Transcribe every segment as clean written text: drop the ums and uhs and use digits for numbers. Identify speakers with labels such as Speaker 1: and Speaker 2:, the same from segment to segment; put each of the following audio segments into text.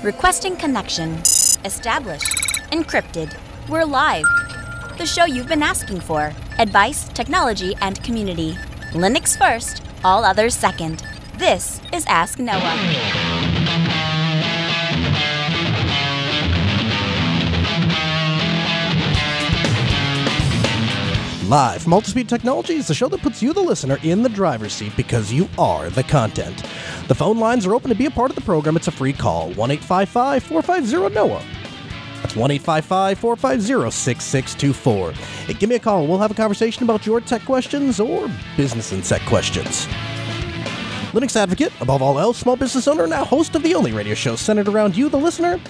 Speaker 1: Requesting connection. Established. Encrypted. We're live. The show you've been asking for. Advice, technology, and community. Linux first, all others second. This is Ask Noah.
Speaker 2: Live from Multispeed Technologies, the show that puts you, the listener, in the driver's seat because you are the content. The phone lines are open to be a part of the program. It's a free call, 1-855-450-NOAH. That's 1-855-450-6624. Hey, give me a call. We'll have a conversation about your tech questions or business and tech questions. Linux advocate, above all else, small business owner, now host of the only radio show centered around you, the listener.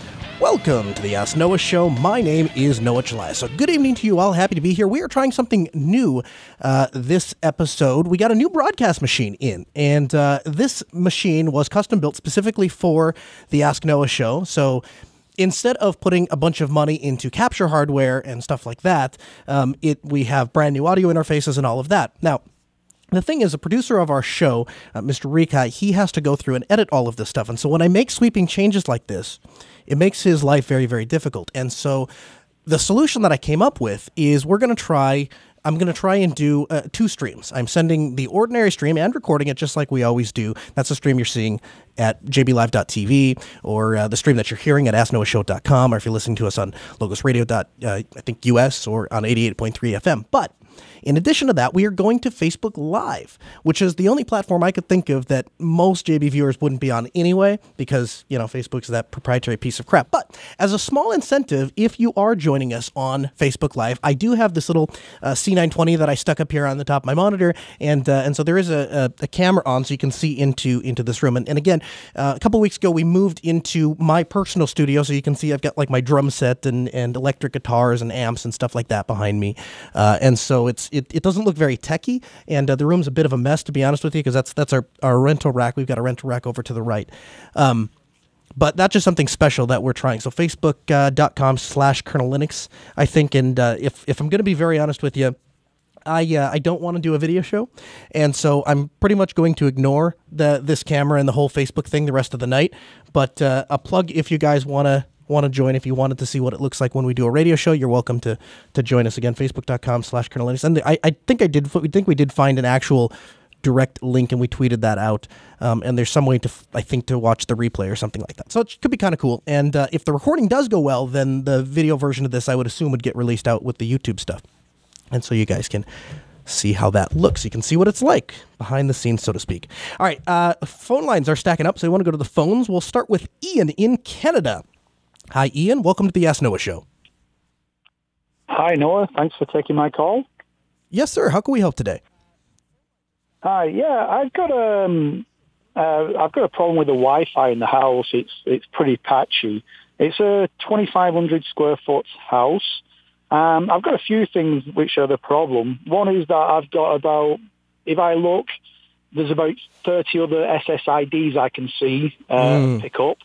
Speaker 2: Welcome to the Ask Noah Show. My name is Noah Chalai. So good evening to you all. Happy to be here. We are trying something new this episode. We got a new broadcast machine in, and this machine was custom built specifically for the Ask Noah Show. So instead of putting a bunch of money into capture hardware and stuff like that, we have brand new audio interfaces and all of that. Now, the thing is, a producer of our show, Mr. Rika, he has to go through and edit all of this stuff. And so when I make sweeping changes like this, it makes his life very, very difficult. And so the solution that I came up with is I'm going to try and do two streams. I'm sending the ordinary stream and recording it just like we always do. That's the stream you're seeing at jblive.tv or the stream that you're hearing at asknoahshow.com, or if you're listening to us on logosradio.us or on 88.3 FM. But in addition to that, we are going to Facebook Live, which is the only platform I could think of that most JB viewers wouldn't be on anyway, because, you know, Facebook's that proprietary piece of crap. But as a small incentive, if you are joining us on Facebook Live, I do have this little C920 that I stuck up here on the top of my monitor, and so there is a camera on so you can see into this room. And again, a couple weeks ago, we moved into my personal studio, so you can see I've got like my drum set and electric guitars and amps and stuff like that behind me. And so it doesn't look very techy, and the room's a bit of a mess, to be honest with you, because that's our rental rack. We've got a rental rack over to the right. But that's just something special that we're trying. So facebook.com/kernellinux, I think, and if I'm going to be very honest with you, I don't want to do a video show, and so I'm pretty much going to ignore this camera and the whole Facebook thing the rest of the night. But a plug, if you guys want to join, if you wanted to see what it looks like when we do a radio show, you're welcome to join us again, facebook.com/kernellinux. And I think we did find an actual direct link, and we tweeted that out. And there's some way to watch the replay or something like that. So it could be kind of cool. And if the recording does go well, then the video version of this, I would assume, would get released out with the YouTube stuff. And so you guys can see how that looks. You can see what it's like behind the scenes, so to speak. All right, phone lines are stacking up, so we want to go to the phones. We'll start with Ian in Canada. Hi, Ian. Welcome to the Ask Noah Show.
Speaker 3: Hi, Noah. Thanks for taking my call.
Speaker 2: Yes, sir. How can we help today?
Speaker 3: Yeah, I've got a problem with the Wi-Fi in the house. It's pretty patchy. It's a 2,500 square foot house. I've got a few things which are the problem. One is that I've got if I look, there's about 30 other SSIDs I can see pick up.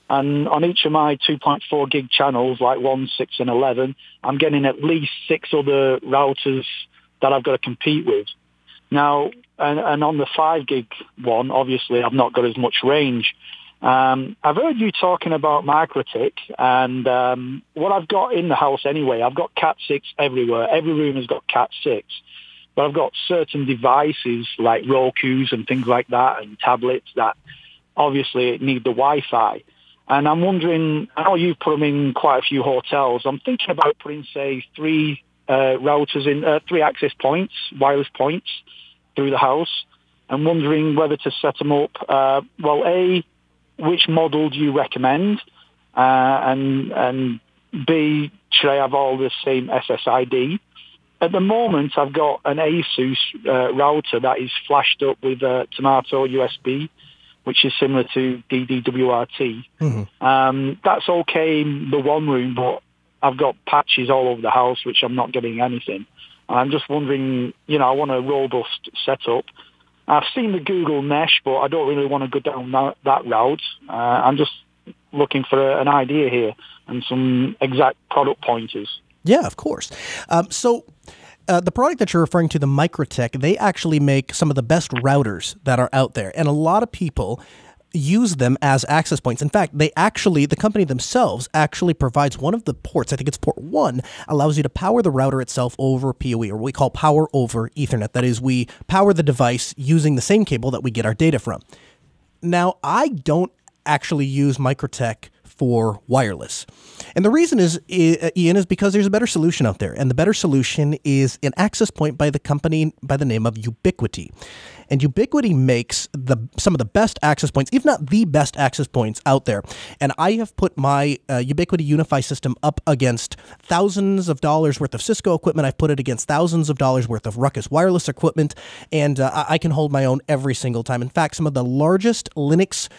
Speaker 3: And on each of my 2.4 gig channels, like 1, 6, and 11, I'm getting at least 6 other routers that I've got to compete with. Now, and on the 5 gig one, obviously, I've not got as much range. I've heard you talking about MikroTik, and what I've got in the house anyway, I've got Cat 6 everywhere. Every room has got Cat 6. But I've got certain devices like Rokus and things like that, and tablets that obviously need the Wi-Fi. And I'm wondering, I know you've put them in quite a few hotels. I'm thinking about putting, say, 3 routers in, 3 access points, wireless points through the house. I'm wondering whether to set them up. Well, A, which model do you recommend? And B, should I have all the same SSID? At the moment, I've got an ASUS router that is flashed up with a Tomato USB, which is similar to DDWRT. Mm-hmm. That's okay in the one room, but I've got patches all over the house, which I'm not getting anything. I'm just wondering, I want a robust setup. I've seen the Google Mesh, but I don't really want to go down that route. I'm just looking for an idea here and some exact product pointers.
Speaker 2: Yeah, of course. So the product that you're referring to, the MikroTik, they actually make some of the best routers that are out there. And a lot of people, use them as access points. In fact, the company themselves actually provides one of the ports, I think it's port 1, allows you to power the router itself over PoE, or what we call power over Ethernet. That is, we power the device using the same cable that we get our data from. Now, I don't actually use Microtech for wireless. And the reason is, Ian, is because there's a better solution out there. And the better solution is an access point by the company by the name of Ubiquity. And Ubiquity makes some of the best access points, if not the best access points out there. And I have put my Ubiquity Unify system up against thousands of dollars worth of Cisco equipment. I've put it against thousands of dollars worth of Ruckus wireless equipment. And I can hold my own every single time. In fact, some of the largest Linux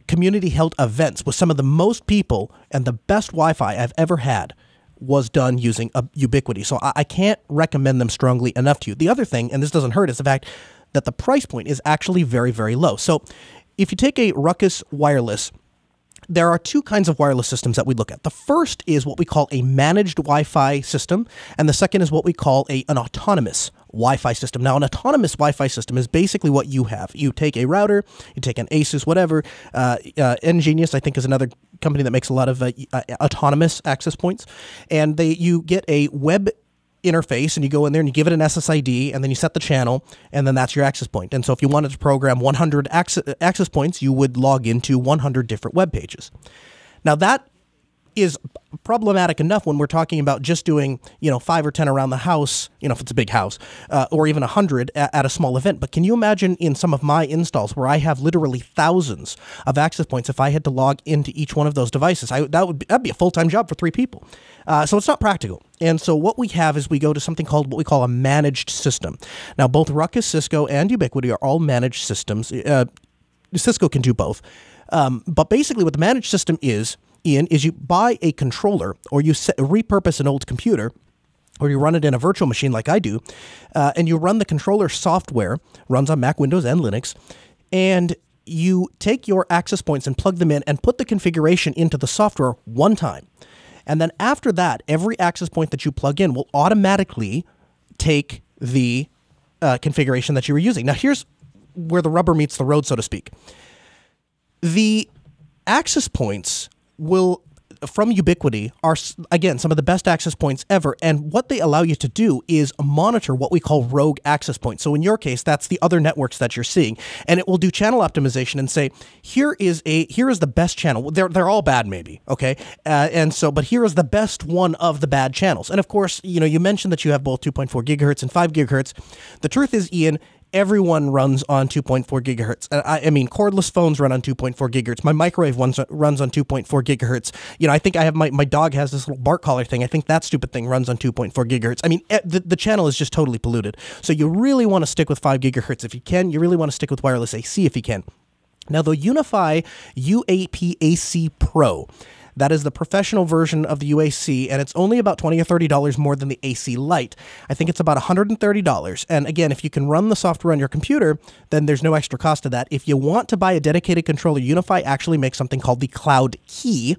Speaker 2: community-held events with some of the most people and the best Wi-Fi I've ever had was done using Ubiquity. So I can't recommend them strongly enough to you. The other thing, and this doesn't hurt, is the fact that the price point is actually very, very low. So if you take a Ruckus wireless, there are two kinds of wireless systems that we look at. The first is what we call a managed Wi-Fi system, and the second is what we call an autonomous Wi-Fi system. Now, an autonomous Wi-Fi system is basically what you have. You take a router, you take an Asus, whatever. Ngenius, I think, is another company that makes a lot of autonomous access points, and you get a web interface, and you go in there and you give it an SSID, and then you set the channel, and then that's your access point. And so if you wanted to program 100 access points, you would log into 100 different web pages. Now, that is problematic enough when we're talking about just doing, 5 or 10 around the house, if it's a big house, or even 100 at a small event. But can you imagine in some of my installs where I have literally thousands of access points, if I had to log into each one of those devices, that'd be a full-time job for 3 people. So it's not practical. And so what we have is we go to something called what we call a managed system. Now, both Ruckus, Cisco, and Ubiquity are all managed systems. Cisco can do both. But basically what the managed system is, Ian, is you buy a controller, or you repurpose an old computer, or you run it in a virtual machine like I do, and you run the controller software, runs on Mac, Windows, and Linux, and you take your access points and plug them in and put the configuration into the software one time. And then after that, every access point that you plug in will automatically take the configuration that you were using. Now, here's where the rubber meets the road, so to speak. The access points from Ubiquity are, again, some of the best access points ever, and what they allow you to do is monitor what we call rogue access points. So in your case, that's the other networks that you're seeing, and it will do channel optimization and say, here is the best channel. They're all bad, maybe, okay? But here is the best one of the bad channels. And of course, you mentioned that you have both 2.4 gigahertz and 5 gigahertz. The truth is, Ian, everyone runs on 2.4 gigahertz. I mean, cordless phones run on 2.4 gigahertz. My microwave runs on 2.4 gigahertz. I think I have my dog has this little bark collar thing. I think that stupid thing runs on 2.4 gigahertz. I mean, the channel is just totally polluted. So you really want to stick with 5 gigahertz if you can. You really want to stick with wireless AC if you can. Now, the Unify UAP AC Pro, that is the professional version of the UAC, and it's only about $20 or $30 more than the AC Lite. I think it's about $130. And again, if you can run the software on your computer, then there's no extra cost to that. If you want to buy a dedicated controller, Unify actually makes something called the Cloud Key.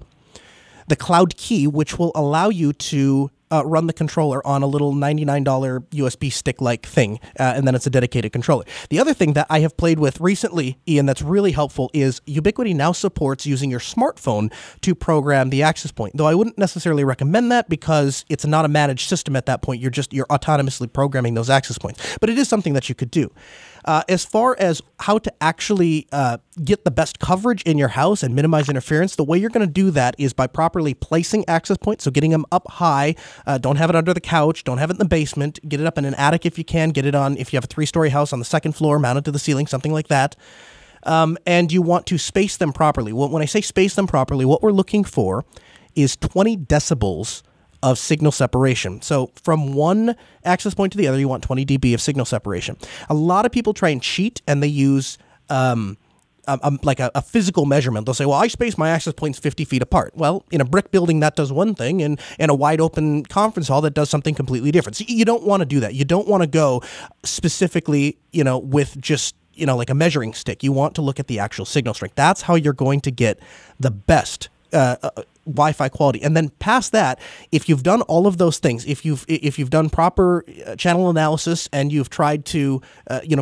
Speaker 2: The Cloud Key, which will allow you to run the controller on a little $99 USB stick-like thing, and then it's a dedicated controller. The other thing that I have played with recently, Ian, that's really helpful is Ubiquity now supports using your smartphone to program the access point, though I wouldn't necessarily recommend that because it's not a managed system at that point. You're autonomously programming those access points, but it is something that you could do. As far as how to actually get the best coverage in your house and minimize interference, the way you're going to do that is by properly placing access points, so getting them up high. Don't have it under the couch. Don't have it in the basement. Get it up in an attic if you can. Get it on, if you have a 3-story house, on the 2nd floor, mounted to the ceiling, something like that. And you want to space them properly. When I say space them properly, what we're looking for is 20 decibels of signal separation. So from one access point to the other, you want 20 dB of signal separation. A lot of people try and cheat, and they use like a physical measurement. They'll say, well, I space my access points 50 feet apart. Well, in a brick building, that does one thing, and in a wide open conference hall, that does something completely different. So you don't want to do that. You don't want to go specifically, with just, like a measuring stick. You want to look at the actual signal strength. That's how you're going to get the best Wi-Fi quality. And then past that, if you've done all of those things, if you've done proper channel analysis and you've tried to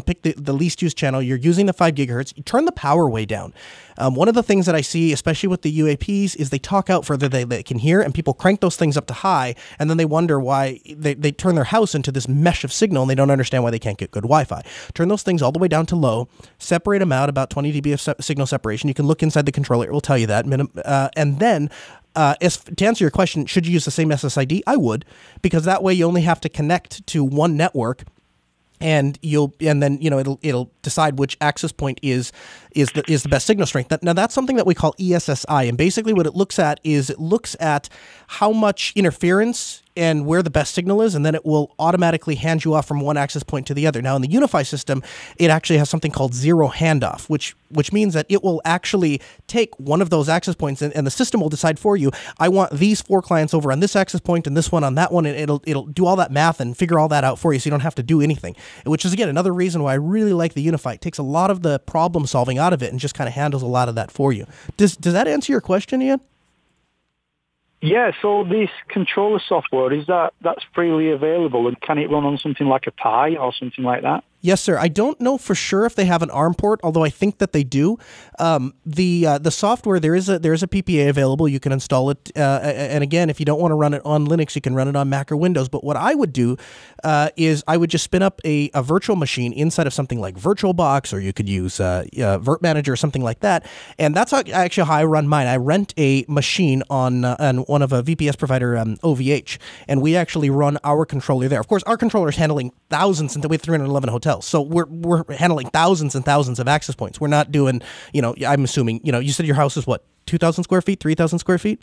Speaker 2: pick the least used channel, you're using the 5 gigahertz, you turn the power way down. One of the things that I see, especially with the UAPs, is they talk out further than they can hear, and people crank those things up to high, and then they wonder why they turn their house into this mesh of signal, and they don't understand why they can't get good Wi-Fi. Turn those things all the way down to low, separate them out, about 20 dB of signal separation. You can look inside the controller, it will tell you that. And then, to answer your question, should you use the same SSID? I would, because that way you only have to connect to one network, and then it'll decide which access point is the best signal strength. Now that's something that we call ESSI, and basically what it looks at is it looks at how much interference and where the best signal is, and then it will automatically hand you off from one access point to the other. Now in the Unify system, it actually has something called zero handoff, which means that it will actually take one of those access points, and the system will decide for you, I want these 4 clients over on this access point and this one on that one, and it'll do all that math and figure all that out for you, so you don't have to do anything, which is, again, another reason why I really like the Unify. It takes a lot of the problem solving out of it and just kind of handles a lot of that for you. Does that answer your question, Ian?
Speaker 3: Yeah, so this controller software, that's freely available, and can it run on something like a Pi or something like that?
Speaker 2: Yes, sir. I don't know for sure if they have an ARM port, although I think that they do. The software, there is a PPA available. You can install it, and again, if you don't want to run it on Linux, you can run it on Mac or Windows. But what I would do is I would just spin up a virtual machine inside of something like VirtualBox, or you could use Virt Manager or something like that. And that's actually how I run mine. I rent a machine on one of a VPS provider, OVH, and we actually run our controller there. Of course, our controller is handling thousands, and we have 311 hotels. So we're handling thousands and thousands of access points. We're not doing, I'm assuming, you said your house is what, 2,000 square feet, 3,000 square feet?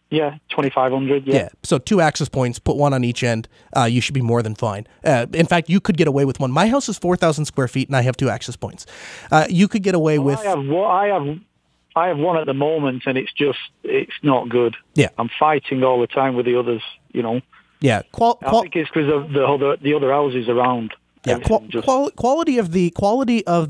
Speaker 3: Yeah, 2,500, yeah.
Speaker 2: So 2 access points, put one on each end, you should be more than fine. In fact, you could get away with one. My house is 4,000 square feet, and I have 2 access points. You could get away with...
Speaker 3: I have one at the moment, and it's not good. Yeah. I'm fighting all the time with the others,
Speaker 2: Yeah.
Speaker 3: I think it's because of the other houses around.
Speaker 2: Yeah, quality of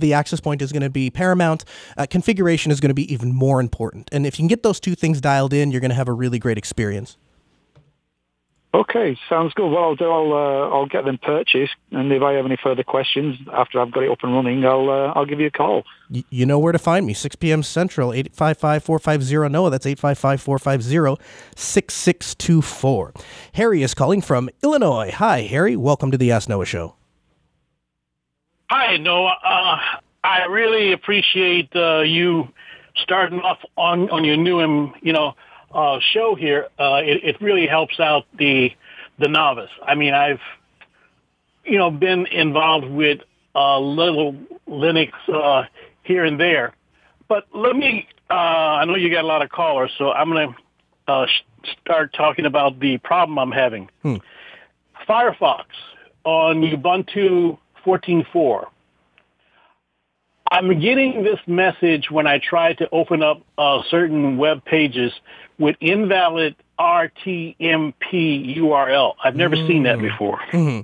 Speaker 2: the access point is going to be paramount. Configuration is going to be even more important. And if you can get those 2 things dialed in, you're going to have a really great experience.
Speaker 3: Okay, sounds good. What I'll do, I'll get them purchased, and if I have any further questions after I've got it up and running, I'll give you a call.
Speaker 2: You know where to find me. 6 p.m. Central, 855-450-NOAA. That's 855-450-6624. Harry is calling from Illinois. Hi, Harry. Welcome to the Ask Noah Show.
Speaker 4: Hi, Noah. I really appreciate you starting off on your new, show here. It really helps out the novice. I mean, I've, been involved with little Linux here and there. But let me, I know you got a lot of callers, so I'm going to start talking about the problem I'm having. Firefox on Ubuntu 14.4. I'm getting this message when I try to open up certain web pages with invalid RTMP URL. I've never seen that before.
Speaker 2: Mm-hmm.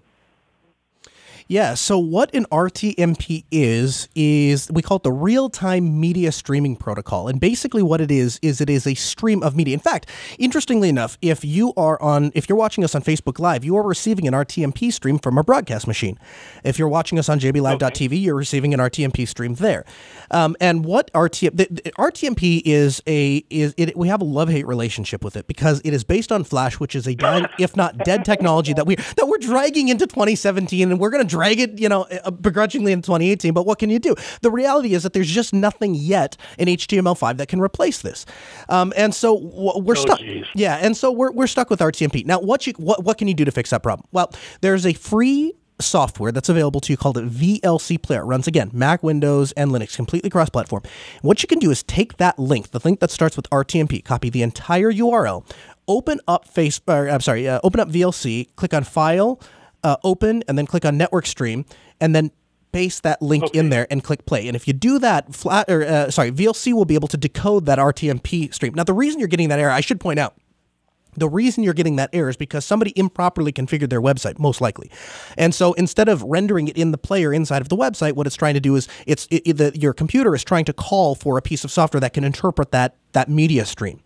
Speaker 2: Yeah, so what an RTMP is we call it the real-time media streaming protocol. And basically what it is it is a stream of media. In fact, interestingly enough, if you're watching us on Facebook Live, you are receiving an RTMP stream from our broadcast machine. If you're watching us on jblive.tv, you're receiving an RTMP stream there. And what RTMP is we have a love-hate relationship with it because it is based on Flash, which is a dying, if not dead technology that we're dragging into 2017, and we're going to drag it, begrudgingly in 2018. But what can you do? The reality is that there's just nothing yet in HTML5 that can replace this, and so we're stuck.
Speaker 4: Geez.
Speaker 2: Yeah, and so we're stuck with RTMP. Now, what can you do to fix that problem? Well, there's a free software that's available to you called VLC Player. It runs, again, Mac, Windows, and Linux, completely cross-platform. What you can do is take that link, the link that starts with RTMP, copy the entire URL, open up VLC, click on File, open, and then click on Network Stream, and then paste that link in there and click play. And if you do that, VLC will be able to decode that RTMP stream. Now, the reason you're getting that error, I should point out, The reason you're getting that error is because somebody improperly configured their website, most likely. And so instead of rendering it in the player inside of the website, what it's trying to do is your computer is trying to call for a piece of software that can interpret that media stream.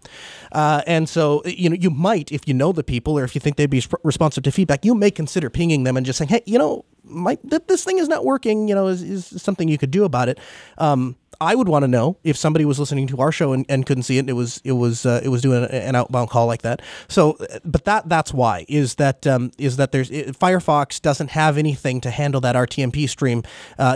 Speaker 2: And so, you might, if you know the people or if you think they'd be responsive to feedback, you may consider pinging them and just saying, hey, this thing is not working, is something you could do about it. I would want to know if somebody was listening to our show and couldn't see it. It was doing an outbound call like that. So, but that's why is that Firefox doesn't have anything to handle that RTMP stream.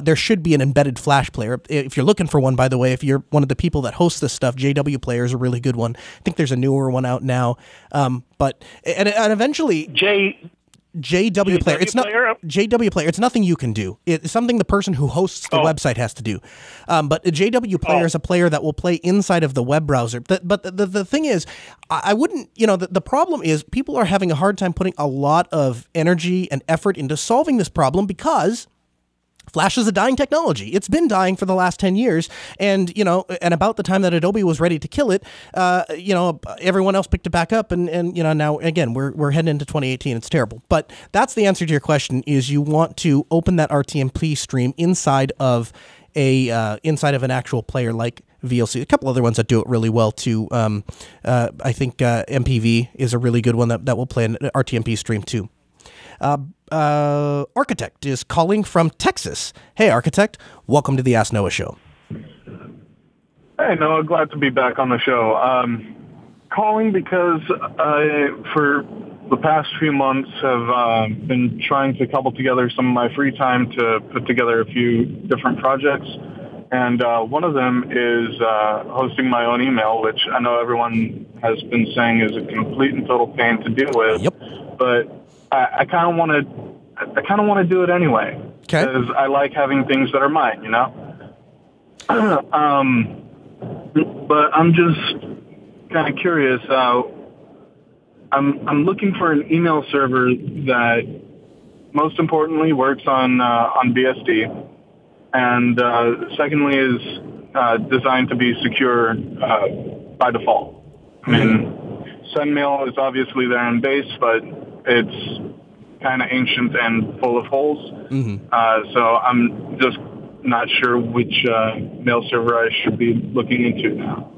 Speaker 2: There should be an embedded Flash player. If you're looking for one, by the way, if you're one of the people that hosts this stuff, JW Player is a really good one. I think there's a newer one out now. But eventually JW Player. It's not JW Player. It's nothing you can do. It's something the person who hosts the website has to do. But a JW Player is a player that will play inside of the web browser. But the thing is, I wouldn't. The problem is people are having a hard time putting a lot of energy and effort into solving this problem because Flash is a dying technology. It's been dying for the last 10 years. And, and about the time that Adobe was ready to kill it, everyone else picked it back up. And now, again, we're heading into 2018. It's terrible. But that's the answer to your question is you want to open that RTMP stream inside of an actual player like VLC. A couple other ones that do it really well, too. I think MPV is a really good one that will play an RTMP stream, too. Architect is calling from Texas. Hey, Architect. Welcome to the Ask Noah Show.
Speaker 5: Hey, Noah. Glad to be back on the show. Calling because I, for the past few months, have been trying to cobble together some of my free time to put together a few different projects. And one of them is hosting my own email, which I know everyone has been saying is a complete and total pain to deal with.
Speaker 2: Yep.
Speaker 5: But I kind of want to do it anyway because I like having things that are mine, But I'm just kind of curious. I'm looking for an email server that, most importantly, works on BSD, and secondly is designed to be secure by default. I mean, SendMail is obviously there in base, but it's kind of ancient and full of holes. Mm-hmm. So I'm just not sure which mail server I should be looking into now.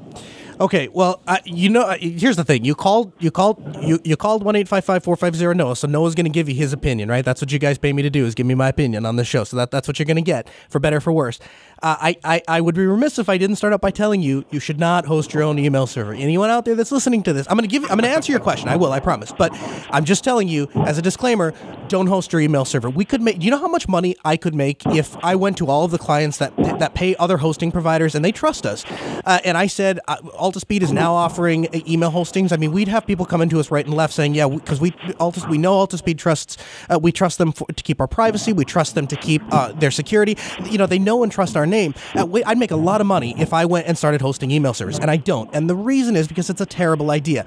Speaker 2: Okay, well, here's the thing. You called 1-855-450-NOAH, so Noah's going to give you his opinion, right? That's what you guys pay me to do, is give me my opinion on the show. So that's what you're going to get, for better or for worse. I would be remiss if I didn't start out by telling you you should not host your own email server. Anyone out there that's listening to this, I'm going to answer your question. I will, I promise. But I'm just telling you, as a disclaimer, don't host your email server. We could make. Do you know how much money I could make if I went to all of the clients that pay other hosting providers and they trust us, and I said Altispeed is now offering email hostings. I mean, we'd have people coming to us right and left saying, yeah, because we know Altispeed trusts. We trust them to keep our privacy. We trust them to keep their security. They know and trust our name. I'd make a lot of money if I went and started hosting email servers, and I don't. And the reason is because it's a terrible idea.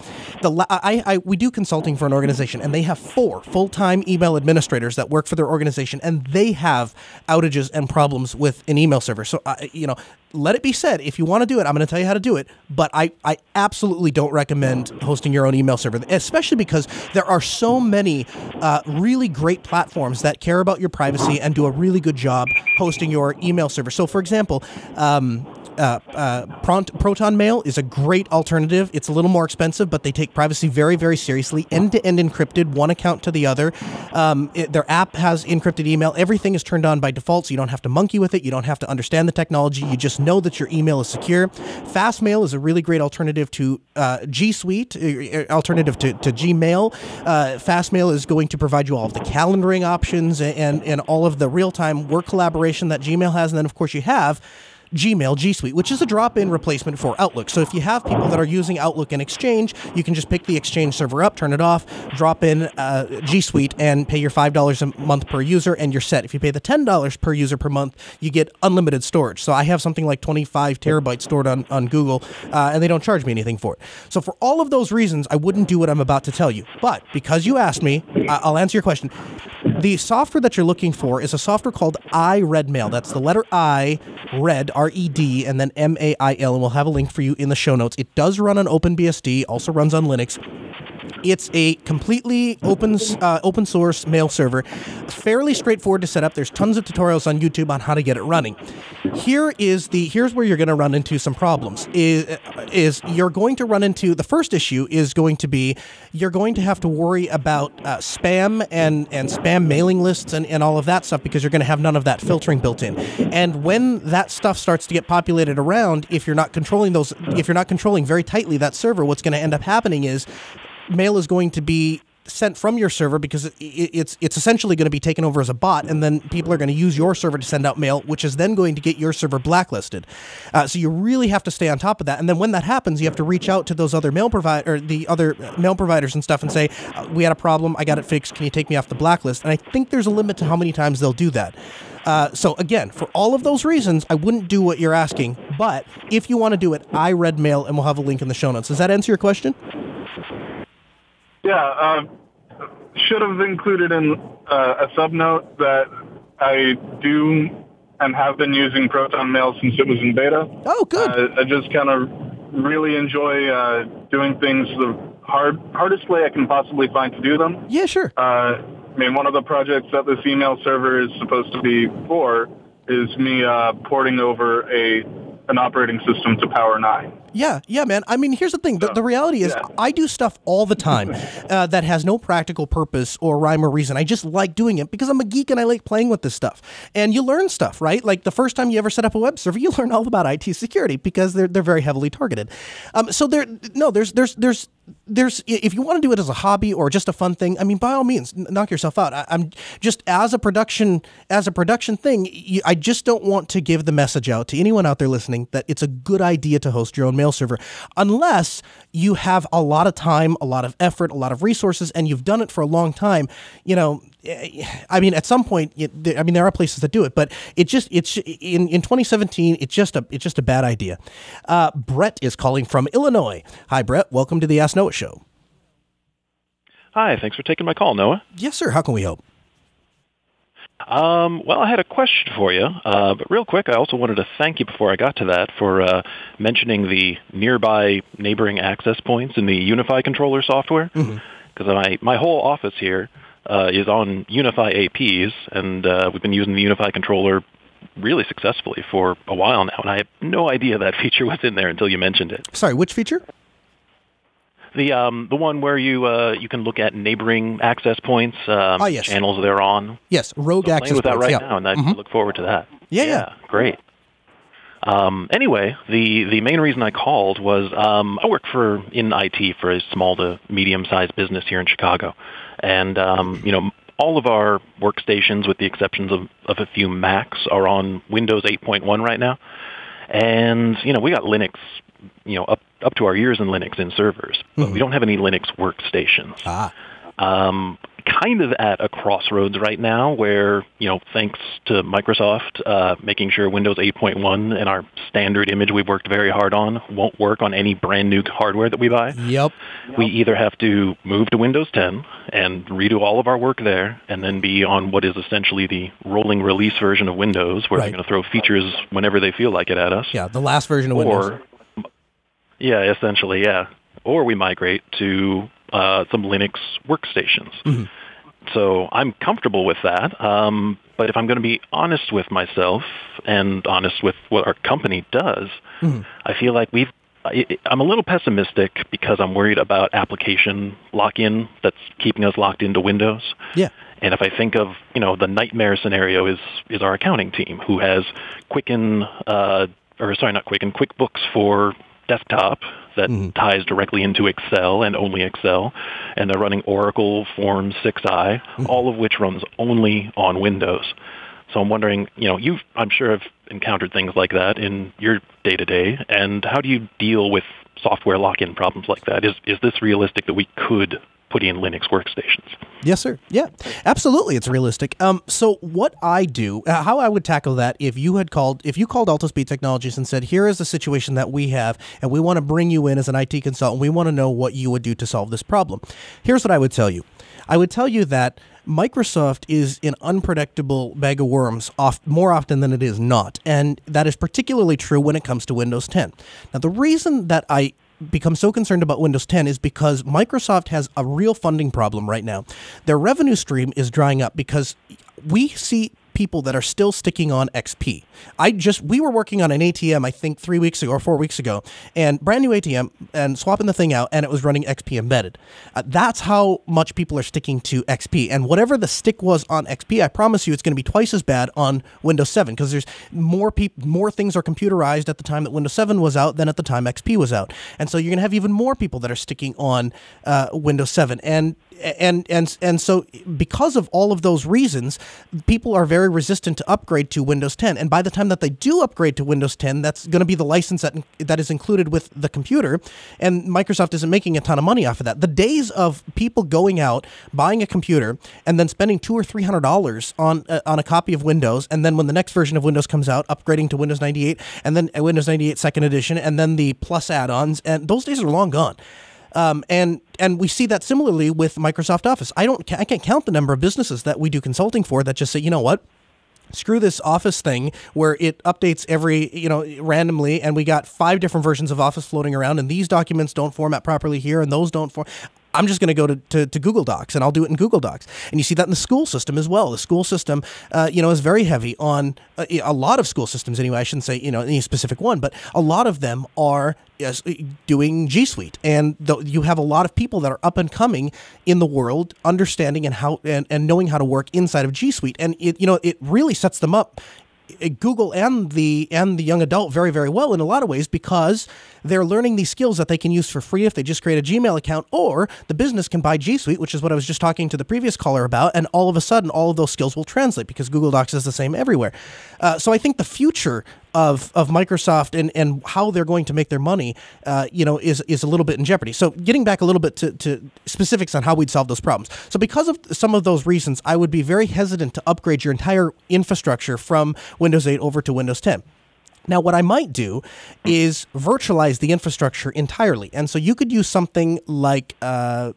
Speaker 2: We do consulting for an organization, and they have 4 full-time email administrators that work for their organization, and they have outages and problems with an email server. So, let it be said, if you want to do it, I'm going to tell you how to do it, but I absolutely don't recommend hosting your own email server, especially because there are so many really great platforms that care about your privacy and do a really good job hosting your email server. So, for example, Proton Mail is a great alternative. It's a little more expensive, but they take privacy very, very seriously. End-to-end encrypted, one account to the other. Their app has encrypted email. Everything is turned on by default, so you don't have to monkey with it. You don't have to understand the technology. You just know that your email is secure. Fastmail is a really great alternative to G Suite, alternative to Gmail. Fastmail is going to provide you all of the calendaring options and all of the real-time work collaboration that Gmail has. And then, of course, you have Gmail G Suite, which is a drop-in replacement for Outlook. So if you have people that are using Outlook and Exchange, you can just pick the Exchange server up, turn it off, drop in G Suite, and pay your $5 a month per user, and you're set. If you pay the $10 per user per month, you get unlimited storage. So I have something like 25 terabytes stored on Google, and they don't charge me anything for it. So for all of those reasons, I wouldn't do what I'm about to tell you. But because you asked me, I'll answer your question. The software that you're looking for is a software called iRedMail. That's the letter I, red, R-E-D, and then M-A-I-L, and we'll have a link for you in the show notes. It does run on OpenBSD, also runs on Linux. It's a completely open source mail server, fairly straightforward to set up. There's tons of tutorials on YouTube on how to get it running. Here's where you're going to run into some problems. Is you're going to run into, the first issue is going to be, you're going to have to worry about spam and spam mailing lists and all of that stuff, because you're going to have none of that filtering built in. And when that stuff starts to get populated around, if you're not controlling very tightly that server, what's going to end up happening is mail is going to be sent from your server, because it's essentially going to be taken over as a bot, and then people are going to use your server to send out mail, which is then going to get your server blacklisted. So you really have to stay on top of that. And then when that happens, you have to reach out to those other mail providers and stuff and say, we had a problem, I got it fixed, can you take me off the blacklist? And I think there's a limit to how many times they'll do that. So again, for all of those reasons, I wouldn't do what you're asking. But if you want to do it, I read mail, and we'll have a link in the show notes. Does that answer your question?
Speaker 5: Yeah, should have included in a subnote that I do and have been using Proton Mail since it was in beta.
Speaker 2: Oh, good.
Speaker 5: I just kind of really enjoy doing things the hardest way I can possibly find to do them.
Speaker 2: Yeah, sure.
Speaker 5: I mean, one of the projects that this email server is supposed to be for is me porting over an operating system to Power 9.
Speaker 2: Yeah, man. I mean, here's the thing. The reality is, I do stuff all the time that has no practical purpose or rhyme or reason. I just like doing it because I'm a geek and I like playing with this stuff. And you learn stuff, right? Like the first time you ever set up a web server, you learn all about IT security because they're very heavily targeted. So there's if you want to do it as a hobby or just a fun thing, I mean, by all means, knock yourself out. I'm just as a production thing. I just don't want to give the message out to anyone out there listening that it's a good idea to host your own mail server unless you have a lot of time, a lot of effort, a lot of resources, and you've done it for a long time. You know, I mean, at some point, there are places that do it, but it's in 2017, it's just a bad idea. Brett is calling from Illinois. Hi, Brett. Welcome to the Ask Noah Show.
Speaker 6: Hi, thanks for taking my call, Noah.
Speaker 2: Yes, sir. How can we help?
Speaker 6: Well, I had a question for you, but real quick, I also wanted to thank you before I got to that for mentioning the nearby neighboring access points in the Unify controller software, because my whole office here is on Unify APs, and we've been using the Unify controller really successfully for a while now, and I had no idea that feature was in there until you mentioned it.
Speaker 2: Sorry, which feature?
Speaker 6: The one where you can look at neighboring access points,
Speaker 2: yes.
Speaker 6: channels they're on.
Speaker 2: Yes, rogue access
Speaker 6: points. I'm playing with that right
Speaker 2: yeah.
Speaker 6: now, and I look forward to that.
Speaker 2: Yeah.
Speaker 6: Great. Anyway, the main reason I called was I work in IT for a small to medium-sized business here in Chicago, and all of our workstations, with the exceptions of a few Macs, are on Windows 8.1 right now, and we got Linux, up to our ears in Linux in servers, but we don't have any Linux workstations. Kind of at a crossroads right now where, thanks to Microsoft making sure Windows 8.1 and our standard image we've worked very hard on won't work on any brand new hardware that we buy.
Speaker 2: Yep.
Speaker 6: We either have to move to Windows 10 and redo all of our work there and then be on what is essentially the rolling release version of Windows where they're going to throw features whenever they feel like it at us.
Speaker 2: Yeah, the last version of Windows.
Speaker 6: Yeah, essentially, yeah. Or we migrate to some Linux workstations. So I'm comfortable with that. But if I'm going to be honest with myself and honest with what our company does, I feel like I'm a little pessimistic because I'm worried about application lock-in that's keeping us locked into Windows.
Speaker 2: Yeah.
Speaker 6: And if I think of, the nightmare scenario is our accounting team who has QuickBooks for desktop that ties directly into Excel and only Excel, and they're running Oracle Form 6i, all of which runs only on Windows. So I'm wondering, I'm sure have encountered things like that in your day-to-day, and how do you deal with software lock-in problems like that? Is this realistic that we could put in Linux workstations?
Speaker 2: Yes, sir. Yeah, absolutely. It's realistic. So what I do, how I would tackle that if you called Alto-Speed Technologies and said, here is the situation that we have, and we want to bring you in as an IT consultant. We want to know what you would do to solve this problem. Here's what I would tell you. I would tell you that Microsoft is an unpredictable bag of worms more often than it is not. And that is particularly true when it comes to Windows 10. Now, the reason that I become so concerned about Windows 10 is because Microsoft has a real funding problem right now. Their revenue stream is drying up because we see people that are still sticking on XP. We were working on an ATM, I think 3 weeks ago or 4 weeks ago, and brand new ATM, and swapping the thing out, and it was running XP embedded. That's how much people are sticking to XP. And whatever the stick was on XP, I promise you it's going to be twice as bad on Windows 7, because there's more things are computerized at the time that Windows 7 was out than at the time XP was out. And so you're going to have even more people that are sticking on Windows 7. And so because of all of those reasons, people are very resistant to upgrade to Windows 10. And by the time that they do upgrade to Windows 10, that's going to be the license that is included with the computer. And Microsoft isn't making a ton of money off of that. The days of people going out, buying a computer, and then spending $200 or $300 on a copy of Windows, and then when the next version of Windows comes out, upgrading to Windows 98, and then Windows 98 Second Edition, and then the Plus add-ons, and those days are long gone. And we see that similarly with Microsoft Office. I can't count the number of businesses that we do consulting for that just say, you know what? Screw this Office thing where it updates randomly, and we got 5 different versions of Office floating around, and these documents don't format properly here, and those don't I'm just going to go to Google Docs, and I'll do it in Google Docs. And you see that in the school system as well. The school system, is very heavy on a lot of school systems anyway. I shouldn't say, any specific one, but a lot of them are doing G Suite. And you have a lot of people that are up and coming in the world, understanding and knowing how to work inside of G Suite. And it really sets them up, Google and the young adult, very, very well in a lot of ways, because they're learning these skills that they can use for free if they just create a Gmail account, or the business can buy G Suite, which is what I was just talking to the previous caller about, and all of a sudden all of those skills will translate because Google Docs is the same everywhere. So I think the future of Microsoft and how they're going to make their money, is a little bit in jeopardy. So getting back a little bit to specifics on how we'd solve those problems. So because of some of those reasons, I would be very hesitant to upgrade your entire infrastructure from Windows 8 over to Windows 10. Now, what I might do is virtualize the infrastructure entirely. And so you could use something like, Virt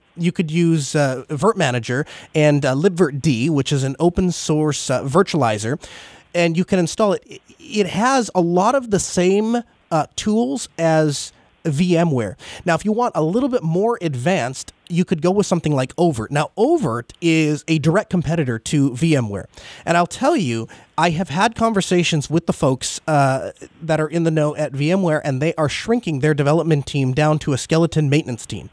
Speaker 2: Manager and libvirtd, which is an open source virtualizer, and you can install it. It has a lot of the same tools as VMware. Now, if you want a little bit more advanced, you could go with something like Overt. Now, Overt is a direct competitor to VMware. And I'll tell you, I have had conversations with the folks that are in the know at VMware, and they are shrinking their development team down to a skeleton maintenance team.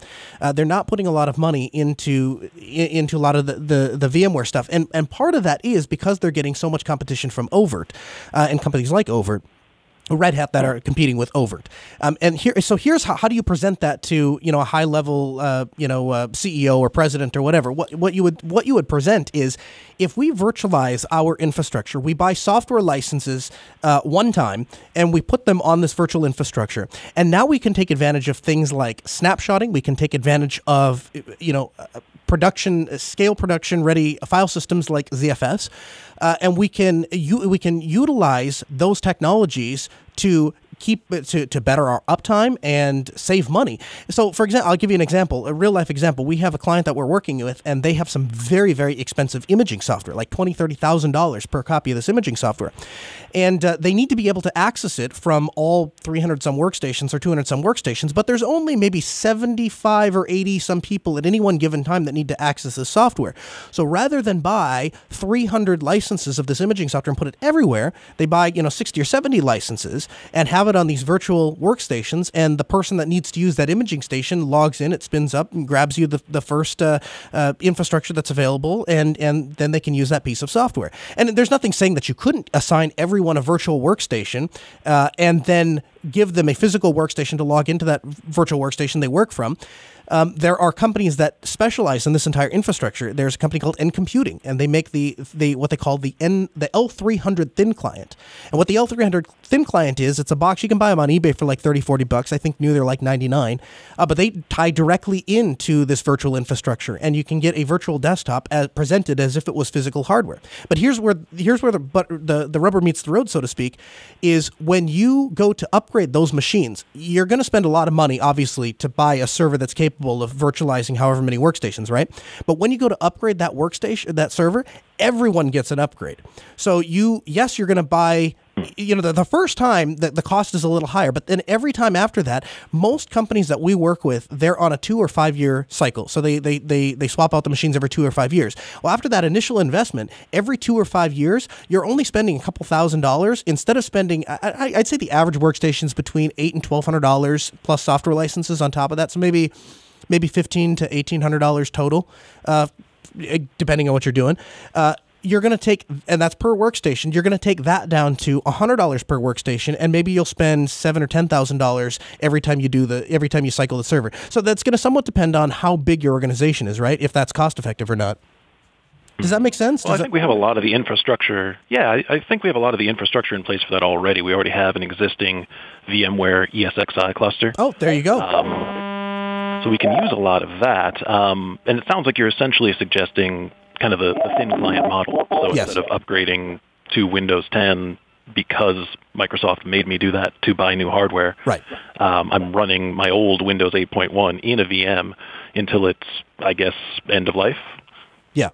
Speaker 2: They're not putting a lot of money into a lot of the VMware stuff. And part of that is because they're getting so much competition from Overt and companies like Overt, Red Hat, that are competing with Overt. Here's how do you present that to a high level CEO or president or whatever. What you would present is, if we virtualize our infrastructure, we buy software licenses one time and we put them on this virtual infrastructure, and now we can take advantage of things like snapshotting. We can take advantage of scale production ready file systems like ZFS, and we can utilize those technologies to better our uptime and save money. So, for example, I'll give you an example, a real life example. We have a client that we're working with, and they have some very, very expensive imaging software, like $20,000, $30,000 per copy of this imaging software. And they need to be able to access it from all 300 some workstations or 200 some workstations, but there's only maybe 75 or 80 some people at any one given time that need to access this software. So rather than buy 300 licenses of this imaging software and put it everywhere, they buy 60 or 70 licenses and have it on these virtual workstations, and the person that needs to use that imaging station logs in, it spins up and grabs you the first infrastructure that's available, and then they can use that piece of software. And there's nothing saying that you couldn't assign everyone a virtual workstation and then give them a physical workstation to log into that virtual workstation they work from. There are companies that specialize in this entire infrastructure. There's a company called N Computing, and they make what they call the L300 thin client. And what the L300 thin client is, it's a box. You can buy them on eBay for like $30-$40. I think new they're like $99. But they tie directly into this virtual infrastructure, and you can get a virtual desktop presented as if it was physical hardware. But here's where the rubber meets the road, so to speak, is when you go to upgrade those machines, you're going to spend a lot of money, obviously, to buy a server that's capable of virtualizing however many workstations, right? But when you go to upgrade that workstation, that server, everyone gets an upgrade. So you're going to buy, the first time the cost is a little higher, but then every time after that, most companies that we work with, they're on a 2 or 5 year cycle. So they swap out the machines every 2 or 5 years. Well, after that initial investment, every 2 or 5 years, you're only spending a couple $1,000 instead of spending, I'd say the average workstation's between $800 and $1,200 plus software licenses on top of that. So maybe $1,500 to $1,800 total, depending on what you're doing. You're going to take, and that's per workstation, you're going to take that down to $100 per workstation, and maybe you'll spend $7,000 or $10,000 every time you cycle the server. So that's going to somewhat depend on how big your organization is, right? If that's cost effective or not. Does that make sense?
Speaker 6: Well, I think we have a lot of the infrastructure. Yeah, I think we have a lot of the infrastructure in place for that already. We already have an existing VMware ESXi cluster.
Speaker 2: Oh, there you go.
Speaker 6: So we can use a lot of that. And it sounds like you're essentially suggesting kind of a thin client model. So
Speaker 2: yes.
Speaker 6: Instead of upgrading to Windows 10 because Microsoft made me do that to buy new hardware,
Speaker 2: right.
Speaker 6: I'm running my old Windows 8.1 in a VM until it's, I guess, end of life.
Speaker 2: Yeah.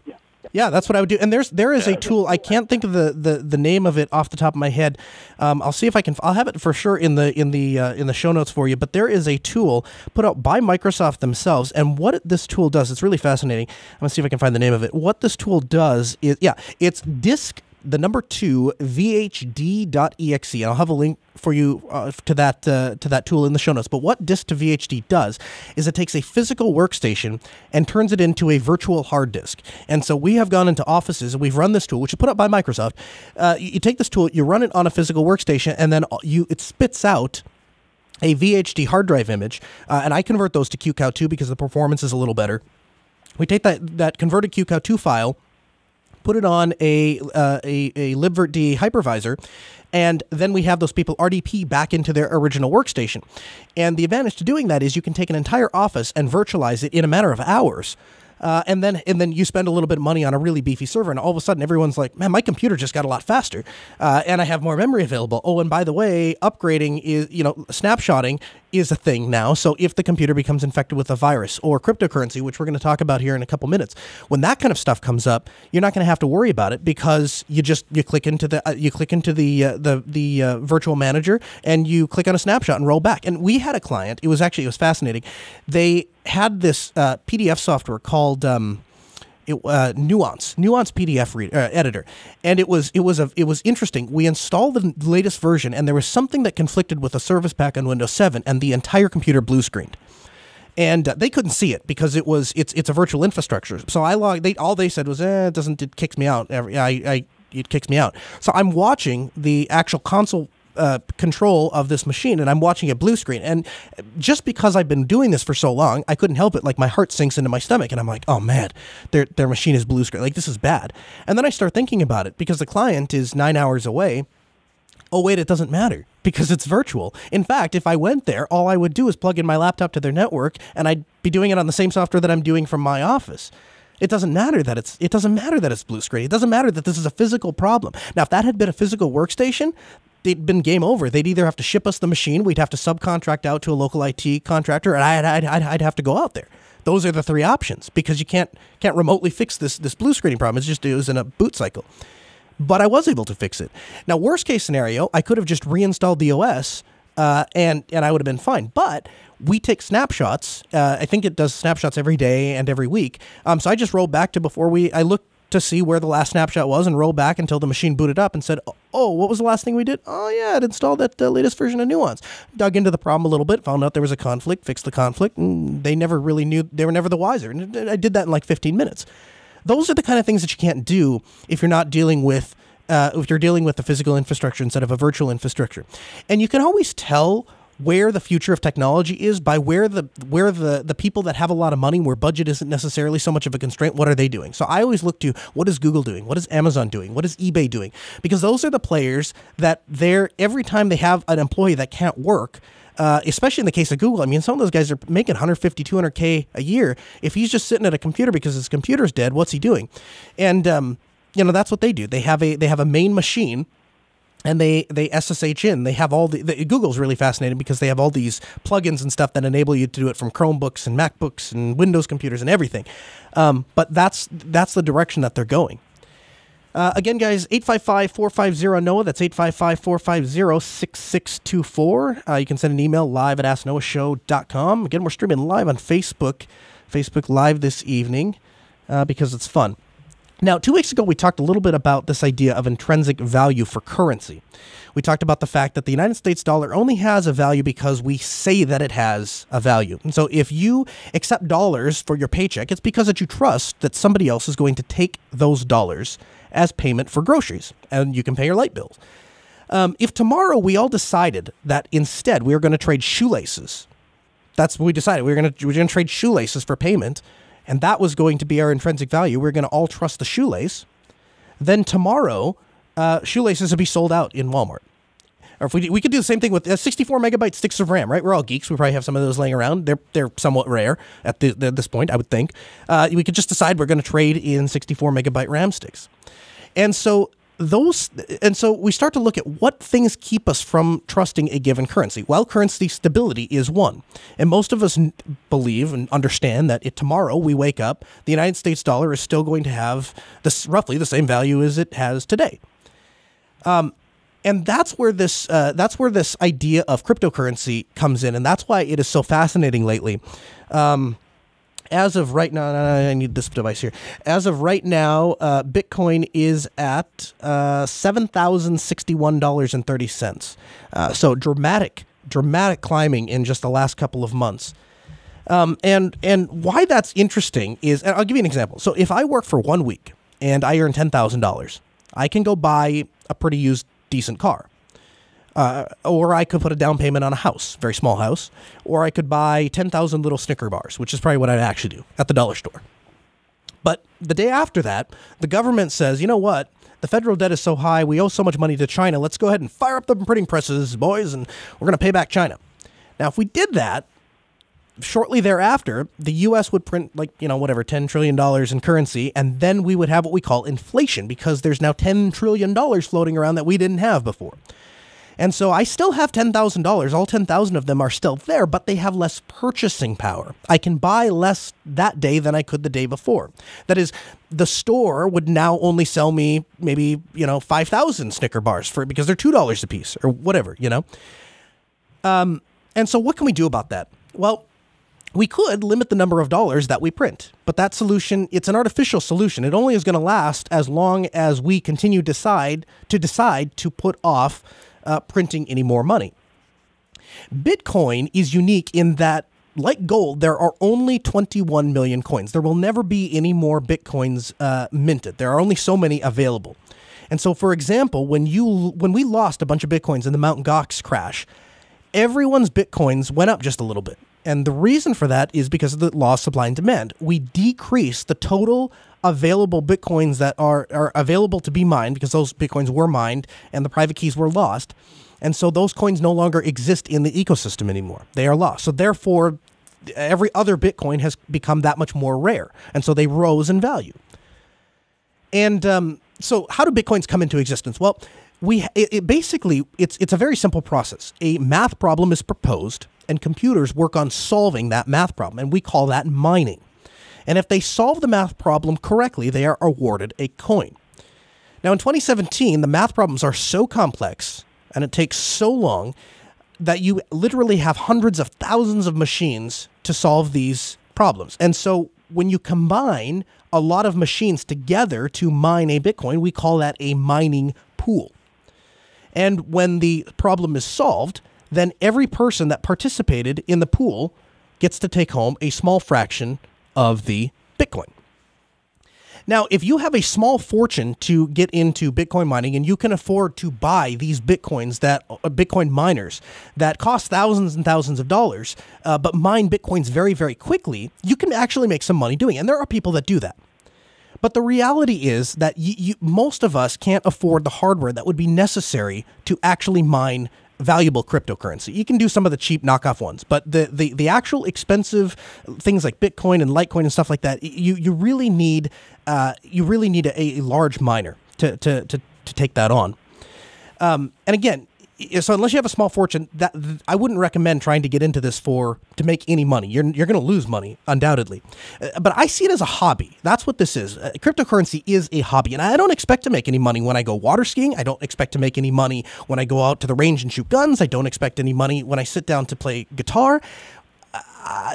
Speaker 2: Yeah, that's what I would do. And there is a tool. I can't think of the name of it off the top of my head. I'll see if I can. I'll have it for sure in the show notes for you. But there is a tool put out by Microsoft themselves, and what this tool does, it's really fascinating. I'm gonna see if I can find the name of it. What this tool does is, it's disk the number 2 VHD.exe, and I'll have a link for you to that tool in the show notes. But what disk to VHD does is it takes a physical workstation and turns it into a virtual hard disk. And so we have gone into offices and we've run this tool, which is put up by Microsoft. You take this tool, you run it on a physical workstation, and then it spits out a VHD hard drive image, and I convert those to QCOW2 because the performance is a little better. We take that converted QCOW2 file, put it on a libvirtd hypervisor, and then we have those people RDP back into their original workstation. And the advantage to doing that is you can take an entire office and virtualize it in a matter of hours. And then you spend a little bit of money on a really beefy server, and all of a sudden everyone's like, man, my computer just got a lot faster, and I have more memory available. Oh, and by the way, upgrading is, snapshotting is a thing now. So if the computer becomes infected with a virus or cryptocurrency, which we're going to talk about here in a couple minutes, when that kind of stuff comes up, you're not going to have to worry about it because you click into the virtual manager and you click on a snapshot and roll back. And we had a client. It was fascinating. They had this PDF software called Nuance PDF editor, and it was interesting. We installed the latest version, and there was something that conflicted with a service pack on Windows 7, and the entire computer blue screened. And they couldn't see it because it's a virtual infrastructure. So I logged. All they said was, it kicks me out. It kicks me out. So I'm watching the actual console control of this machine, and I'm watching it blue screen. And just because I've been doing this for so long, I couldn't help it. Like, my heart sinks into my stomach, and I'm like, oh man, their machine is blue screen. Like, this is bad. And then I start thinking about it because the client is 9 hours away. Oh wait, it doesn't matter because it's virtual. In fact, if I went there, all I would do is plug in my laptop to their network, and I'd be doing it on the same software that I'm doing from my office. It doesn't matter that it's blue screen. It doesn't matter that this is a physical problem. Now, if that had been a physical workstation, it'd been game over. They'd either have to ship us the machine, we'd have to subcontract out to a local IT contractor, and I'd have to go out there. Those are the three options because you can't remotely fix this blue screening problem. It was in a boot cycle. But I was able to fix it. Now, worst case scenario, I could have just reinstalled the OS and I would have been fine. But we take snapshots. I think it does snapshots every day and every week. So I just rolled back to I looked to see where the last snapshot was and rolled back until the machine booted up and said, oh, what was the last thing we did? Oh, yeah, it installed that latest version of Nuance. Dug into the problem a little bit, found out there was a conflict, fixed the conflict, and they never really knew. They were never the wiser. And I did that in like 15 minutes. Those are the kind of things that you can't do if you're not dealing with if you're dealing with the physical infrastructure instead of a virtual infrastructure. And you can always tell where the future of technology is by where the people that have a lot of money, where budget isn't necessarily so much of a constraint, what are they doing? So I always look to, what is Google doing? What is Amazon doing? What is eBay doing? Because those are the players that every time they have an employee that can't work, especially in the case of Google, I mean, some of those guys are making $150,000, $200,000 a year. If he's just sitting at a computer because his computer's dead, what's he doing? And that's what they do. They have a main machine, and they SSH in. They have all Google's really fascinating because they have all these plugins and stuff that enable you to do it from Chromebooks and MacBooks and Windows computers and everything. But that's the direction that they're going. Again, guys, 855-450-NOAH. That's 855-450-6624. You can send an email live at AskNOAHShow.com. Again, we're streaming live on Facebook Live this evening because it's fun. Now, 2 weeks ago, we talked a little bit about this idea of intrinsic value for currency. We talked about the fact that the United States dollar only has a value because we say that it has a value. And so if you accept dollars for your paycheck, it's because that you trust that somebody else is going to take those dollars as payment for groceries, and you can pay your light bills. If tomorrow we all decided that instead we were going to trade shoelaces, that's what we decided. We're going to trade shoelaces for payment, and that was going to be our intrinsic value. We're going to all trust the shoelace. Then tomorrow, shoelaces would be sold out in Walmart. Or if we could do the same thing with 64 megabyte sticks of RAM, right? We're all geeks. We probably have some of those laying around. They're somewhat rare at this point, I would think. We could just decide we're going to trade in 64 megabyte RAM sticks. And so we start to look at what things keep us from trusting a given currency. Well, currency stability is one. And most of us believe and understand that if tomorrow we wake up, the United States dollar is still going to have roughly the same value as it has today. And that's where this idea of cryptocurrency comes in, and that's why it is so fascinating lately. As of right now, I need this device here. As of right now, Bitcoin is at $7,061.30. So dramatic climbing in just the last couple of months. And why that's interesting is, and I'll give you an example. So if I work for 1 week and I earn $10,000, I can go buy a pretty used decent car. Or I could put a down payment on a house, very small house, or I could buy 10,000 little Snicker bars, which is probably what I'd actually do at the dollar store. But the day after that, the government says, you know what? The federal debt is so high, we owe so much money to China, let's go ahead and fire up the printing presses, boys, and we're going to pay back China. Now, if we did that, shortly thereafter, the U.S. would print $10 trillion in currency, and then we would have what we call inflation, because there's now $10 trillion floating around that we didn't have before. And so I still have $10,000. All 10,000 of them are still there, but they have less purchasing power. I can buy less that day than I could the day before. That is, the store would now only sell me maybe, 5,000 Snicker bars because they're $2 a piece or whatever, And so what can we do about that? Well, we could limit the number of dollars that we print, but that solution, it's an artificial solution. It only is going to last as long as we continue to decide to put off printing any more money. Bitcoin is unique in that, like gold, there are only 21 million coins. There will never be any more Bitcoins minted. There are only so many available. And so, for example, when we lost a bunch of Bitcoins in the Mt. Gox crash, everyone's Bitcoins went up just a little bit. And the reason for that is because of the law of supply and demand. We decreased the total available Bitcoins that are available to be mined, because those Bitcoins were mined and the private keys were lost. And so those coins no longer exist in the ecosystem anymore. They are lost. So therefore, every other Bitcoin has become that much more rare. And so they rose in value. And so how do Bitcoins come into existence? Well, it's a very simple process. A math problem is proposed, and computers work on solving that math problem, and we call that mining. And if they solve the math problem correctly, they are awarded a coin. Now, in 2017, the math problems are so complex and it takes so long that you literally have hundreds of thousands of machines to solve these problems. And so when you combine a lot of machines together to mine a Bitcoin, we call that a mining pool. And when the problem is solved, then every person that participated in the pool gets to take home a small fraction of the Bitcoin. Now, if you have a small fortune to get into Bitcoin mining and you can afford to buy these Bitcoin miners that cost thousands and thousands of dollars, but mine Bitcoins very, very quickly, you can actually make some money doing it. And there are people that do that. But the reality is that most of us can't afford the hardware that would be necessary to actually mine valuable cryptocurrency. You can do some of the cheap knockoff ones, but the actual expensive things like Bitcoin and Litecoin and stuff like that, you really need a large miner to take that on. And again, So unless you have a small fortune, I wouldn't recommend trying to get into this to make any money. You're going to lose money, undoubtedly. But I see it as a hobby. That's what this is. Cryptocurrency is a hobby, and I don't expect to make any money when I go water skiing. I don't expect to make any money when I go out to the range and shoot guns. I don't expect any money when I sit down to play guitar.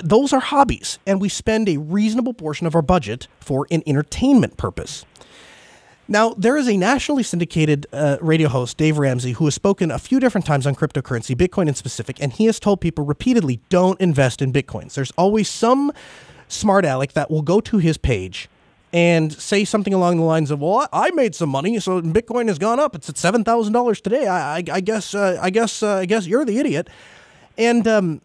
Speaker 2: Those are hobbies, and we spend a reasonable portion of our budget for an entertainment purpose. Now, there is a nationally syndicated radio host, Dave Ramsey, who has spoken a few different times on cryptocurrency, Bitcoin in specific, and he has told people repeatedly, don't invest in Bitcoins. There's always some smart aleck that will go to his page and say something along the lines of, well, I made some money, so Bitcoin has gone up. It's at $7,000 today. I guess you're the idiot. And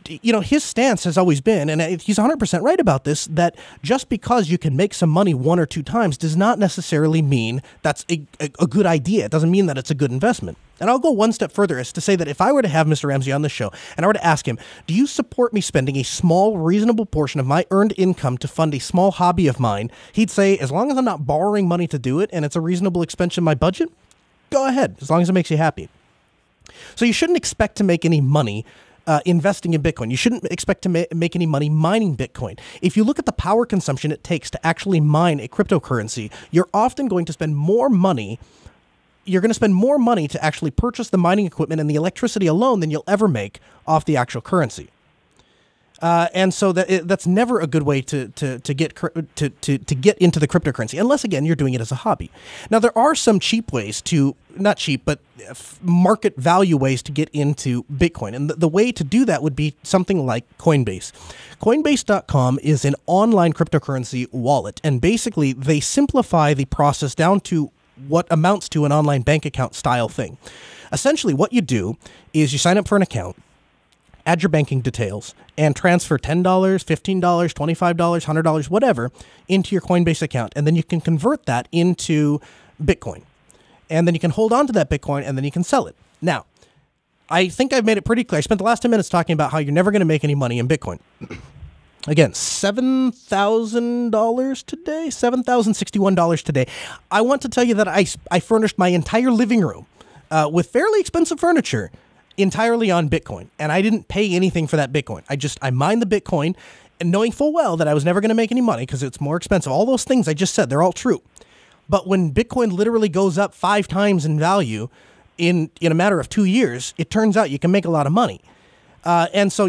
Speaker 2: his stance has always been, and he's 100% right about this, that just because you can make some money one or two times does not necessarily mean that's a good idea. It doesn't mean that it's a good investment. And I'll go one step further as to say that if I were to have Mr. Ramsey on the show and I were to ask him, do you support me spending a small, reasonable portion of my earned income to fund a small hobby of mine? He'd say, as long as I'm not borrowing money to do it and it's a reasonable expense in my budget, go ahead, as long as it makes you happy. So you shouldn't expect to make any money investing in Bitcoin. You shouldn't expect to make any money mining Bitcoin. If you look at the power consumption it takes to actually mine a cryptocurrency, you're often going to spend more money. You're going to spend more money to actually purchase the mining equipment and the electricity alone than you'll ever make off the actual currency. And so that's never a good way to get into the cryptocurrency, unless again you're doing it as a hobby. Now there are some cheap ways not cheap, but market value ways to get into Bitcoin, and the way to do that would be something like Coinbase. Coinbase.com is an online cryptocurrency wallet, and basically they simplify the process down to what amounts to an online bank account style thing. Essentially, what you do is you sign up for an account, add your banking details, and transfer $10, $15, $25, $100, whatever, into your Coinbase account. And then you can convert that into Bitcoin. And then you can hold on to that Bitcoin, and then you can sell it. Now, I think I've made it pretty clear. I spent the last 10 minutes talking about how you're never going to make any money in Bitcoin. Again, $7,000 today, $7,061 today. I want to tell you that I furnished my entire living room with fairly expensive furniture entirely on Bitcoin, and I didn't pay anything for that Bitcoin. I mined the Bitcoin, and knowing full well that I was never going to make any money because it's more expensive. All those things I just said, they're all true. But when Bitcoin literally goes up 5 times in value in a matter of 2 years, it turns out you can make a lot of money. And so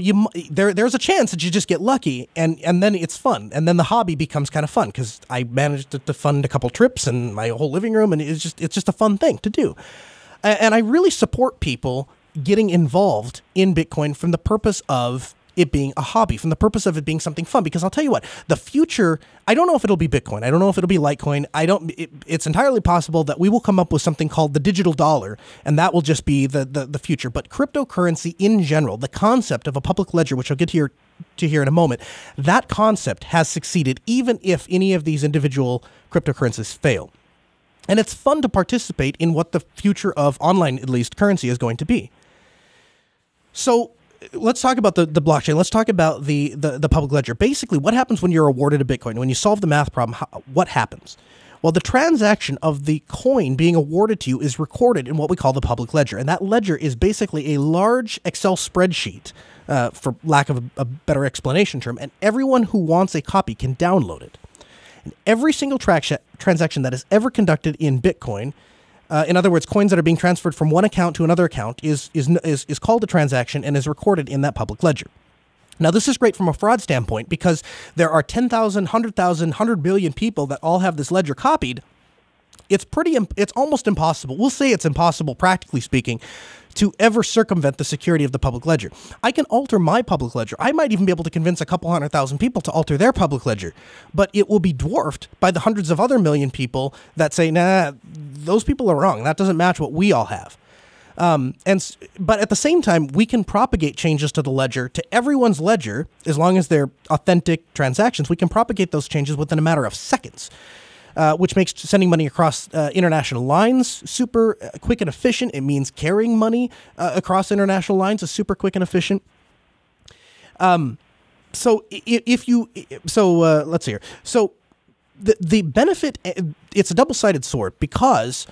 Speaker 2: there's a chance that you just get lucky, and then it's fun, and then the hobby becomes kind of fun because I managed to fund a couple trips and my whole living room, and it's just a fun thing to do. And I really support people getting involved in Bitcoin from the purpose of it being a hobby, from the purpose of it being something fun. Because I'll tell you what, the future, I don't know if it'll be Bitcoin. I don't know if it'll be Litecoin. It's entirely possible that we will come up with something called the digital dollar, and that will just be the future. But cryptocurrency in general, the concept of a public ledger, which I'll get to here in a moment, that concept has succeeded even if any of these individual cryptocurrencies fail. And it's fun to participate in what the future of online, at least, currency is going to be. So let's talk about the blockchain. Let's talk about the public ledger. Basically, what happens when you're awarded a Bitcoin? When you solve the math problem, what happens? Well, the transaction of the coin being awarded to you is recorded in what we call the public ledger. And that ledger is basically a large Excel spreadsheet, for lack of a better explanation term, and everyone who wants a copy can download it. And every single transaction that is ever conducted in Bitcoin, in other words, coins that are being transferred from one account to another account, is called a transaction and is recorded in that public ledger. Now, this is great from a fraud standpoint because there are 10,000, 100,000, 100 million people that all have this ledger copied. It's almost impossible. We'll say it's impossible, practically speaking, to ever circumvent the security of the public ledger. I can alter my public ledger. I might even be able to convince a couple 100,000 people to alter their public ledger, but it will be dwarfed by the hundreds of other million people that say, nah, those people are wrong. That doesn't match what we all have. But at the same time, we can propagate changes to the ledger, to everyone's ledger, as long as they're authentic transactions. We can propagate those changes within a matter of seconds. Which makes sending money across international lines super quick and efficient. It means carrying money across international lines is super quick and efficient. Let's see here. So the benefit, it's a double-sided sword because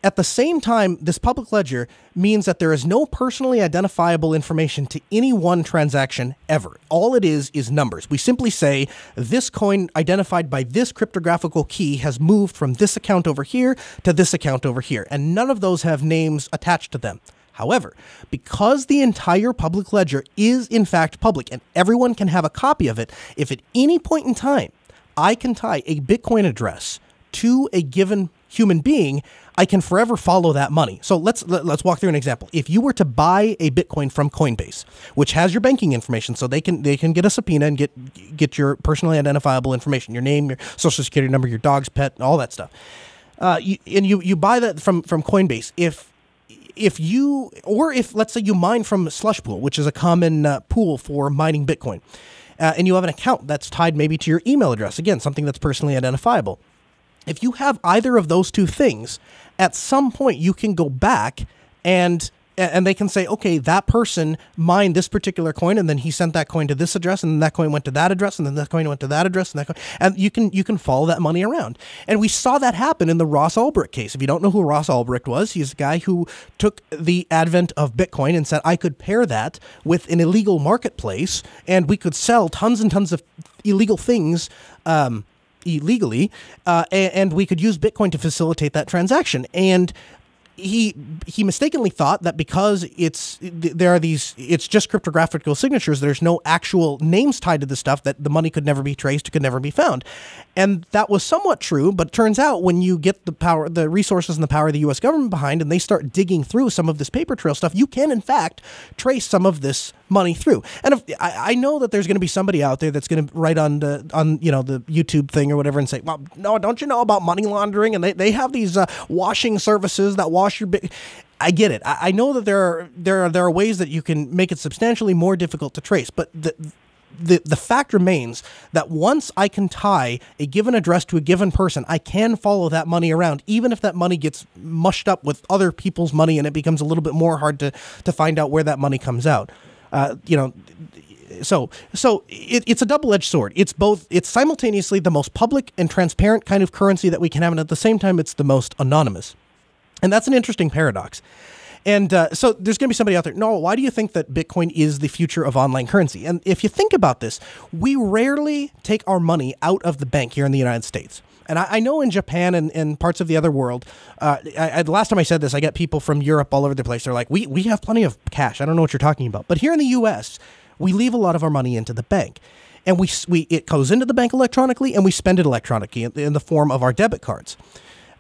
Speaker 2: At the same time, this public ledger means that there is no personally identifiable information to any one transaction ever. All it is numbers. We simply say this coin identified by this cryptographical key has moved from this account over here to this account over here, and none of those have names attached to them. However, because the entire public ledger is in fact public and everyone can have a copy of it, if at any point in time I can tie a Bitcoin address to a given human being, I can forever follow that money. So let's walk through an example. If you were to buy a Bitcoin from Coinbase, which has your banking information, so they can get a subpoena and get your personally identifiable information, your name, your social security number, your dog's pet, all that stuff. You buy that from Coinbase. If let's say you mine from Slushpool, which is a common pool for mining Bitcoin, and you have an account that's tied maybe to your email address, again, something that's personally identifiable. If you have either of those two things, at some point you can go back and they can say, okay, that person mined this particular coin, and then he sent that coin to this address, and then that coin went to that address, and then that coin went to that address, and that coin, and you can follow that money around. And we saw that happen in the Ross Ulbricht case. If you don't know who Ross Ulbricht was, he's a guy who took the advent of Bitcoin and said, I could pair that with an illegal marketplace, and we could sell tons and tons of illegal things illegally, and we could use Bitcoin to facilitate that transaction. And he mistakenly thought that because it's just cryptographical signatures, there's no actual names tied to the stuff, that the money could never be traced, could never be found. And that was somewhat true, but it turns out when you get the resources and the power of the U.S. government behind, and they start digging through some of this paper trail stuff, you can in fact trace some of this money through. And I know that there's going to be somebody out there that's going to write on the YouTube thing or whatever and say, well, no, don't you know about money laundering? And they have these washing services that wash your I get it. I know that there are ways that you can make it substantially more difficult to trace, but the fact remains that once I can tie a given address to a given person, I can follow that money around, even if that money gets mushed up with other people's money and it becomes a little bit more hard to find out where that money comes out. So it's a double-edged sword. It's simultaneously the most public and transparent kind of currency that we can have, and at the same time, it's the most anonymous. And that's an interesting paradox. And so there's going to be somebody out there, no, why do you think that Bitcoin is the future of online currency? And if you think about this, we rarely take our money out of the bank here in the United States. And I know in Japan and parts of the other world, the last time I said this, I get people from Europe all over the place. They're like, we have plenty of cash. I don't know what you're talking about. But here in the U.S., we leave a lot of our money into the bank. And it goes into the bank electronically, and we spend it electronically in the form of our debit cards.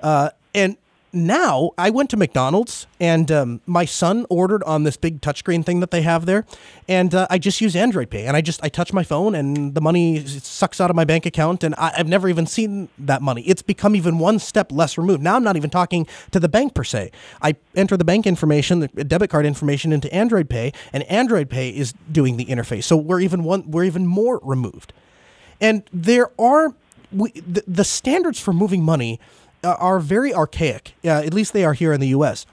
Speaker 2: And now I went to McDonald's, and my son ordered on this big touchscreen thing that they have there, and I just use Android Pay, and I touch my phone, and the money sucks out of my bank account, and I've never even seen that money. It's become even one step less removed. Now I'm not even talking to the bank per se. I enter the bank information, the debit card information into Android Pay, and Android Pay is doing the interface. So we're even more removed, and the standards for moving money are very archaic. At least they are here in the U.S.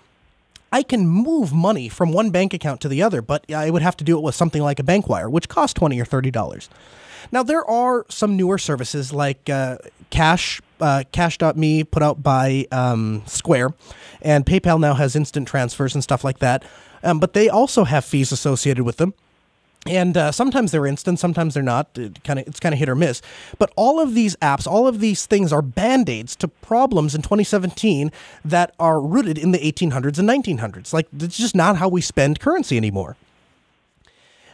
Speaker 2: I can move money from one bank account to the other, but I would have to do it with something like a bank wire, which costs $20 or $30. Now, there are some newer services like Cash.me, put out by Square, and PayPal now has instant transfers and stuff like that, but they also have fees associated with them. And sometimes they're instant, sometimes they're not. It's kind of hit or miss. But all of these apps, all of these things are band-aids to problems in 2017 that are rooted in the 1800s and 1900s. Like, it's just not how we spend currency anymore.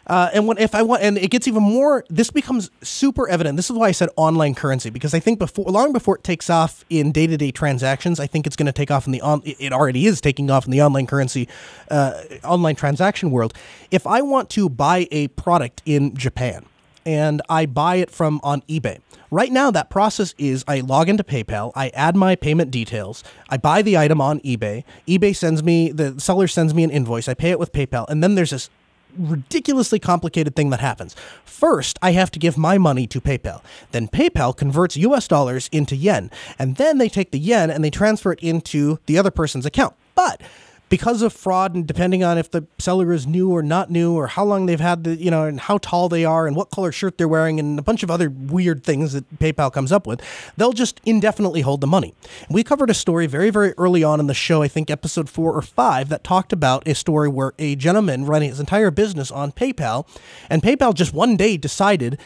Speaker 2: And it gets even more, this becomes super evident. This is why I said online currency, because I think long before it takes off in day-to-day transactions, I think it's going to take off it already is taking off in the online currency, online transaction world. If I want to buy a product in Japan and I buy it on eBay, right now that process is I log into PayPal, I add my payment details, I buy the item on eBay, the seller sends me an invoice, I pay it with PayPal, and then there's this ridiculously complicated thing that happens. First, I have to give my money to PayPal. Then PayPal converts US dollars into yen. And then they take the yen and they transfer it into the other person's account. But because of fraud, and depending on if the seller is new or not new, or how long they've had the, and how tall they are, and what color shirt they're wearing, and a bunch of other weird things that PayPal comes up with, they'll just indefinitely hold the money. We covered a story very, very early on in the show, I think episode 4 or 5, that talked about a story where a gentleman running his entire business on PayPal, and PayPal just one day decided,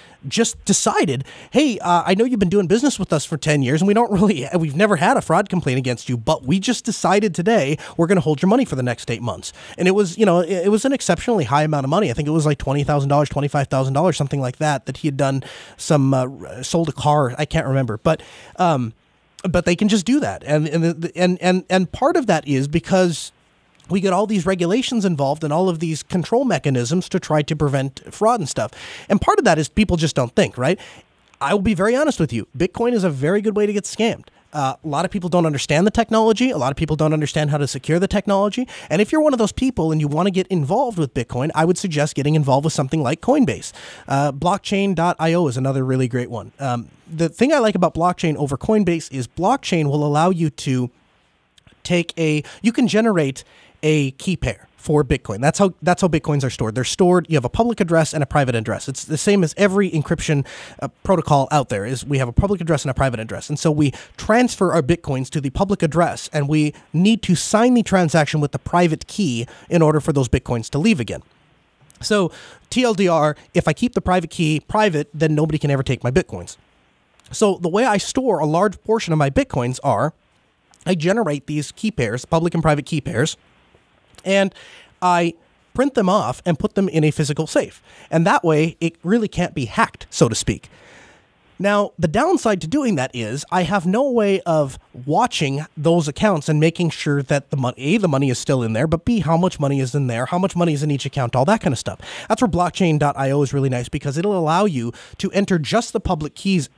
Speaker 2: hey, I know you've been doing business with us for 10 years, and we've never had a fraud complaint against you, but we just decided today we're going to hold your money for the next 8 months. And it was, it was an exceptionally high amount of money. I think it was like $20,000, $25,000, something like that he had done sold a car. I can't remember, but they can just do that. And part of that is because we get all these regulations involved and all of these control mechanisms to try to prevent fraud and stuff. And part of that is people just don't think, right? I will be very honest with you. Bitcoin is a very good way to get scammed. A lot of people don't understand the technology. A lot of people don't understand how to secure the technology. And if you're one of those people and you want to get involved with Bitcoin, I would suggest getting involved with something like Coinbase. Blockchain.io is another really great one. The thing I like about blockchain over Coinbase is blockchain will allow you to you can generate a key pair for Bitcoin. That's how Bitcoins are stored. They're stored, you have a public address and a private address. It's the same as every encryption protocol out there, is we have a public address and a private address. And so we transfer our Bitcoins to the public address, and we need to sign the transaction with the private key in order for those Bitcoins to leave again. So TLDR, if I keep the private key private, then nobody can ever take my Bitcoins. So the way I store a large portion of my Bitcoins I generate these key pairs, public and private key pairs, and I print them off and put them in a physical safe. And that way, it really can't be hacked, so to speak. Now, the downside to doing that is I have no way of watching those accounts and making sure that the money is still in there, but B, how much money is in there, how much money is in each account, all that kind of stuff. That's where blockchain.io is really nice, because it'll allow you to enter just the public keys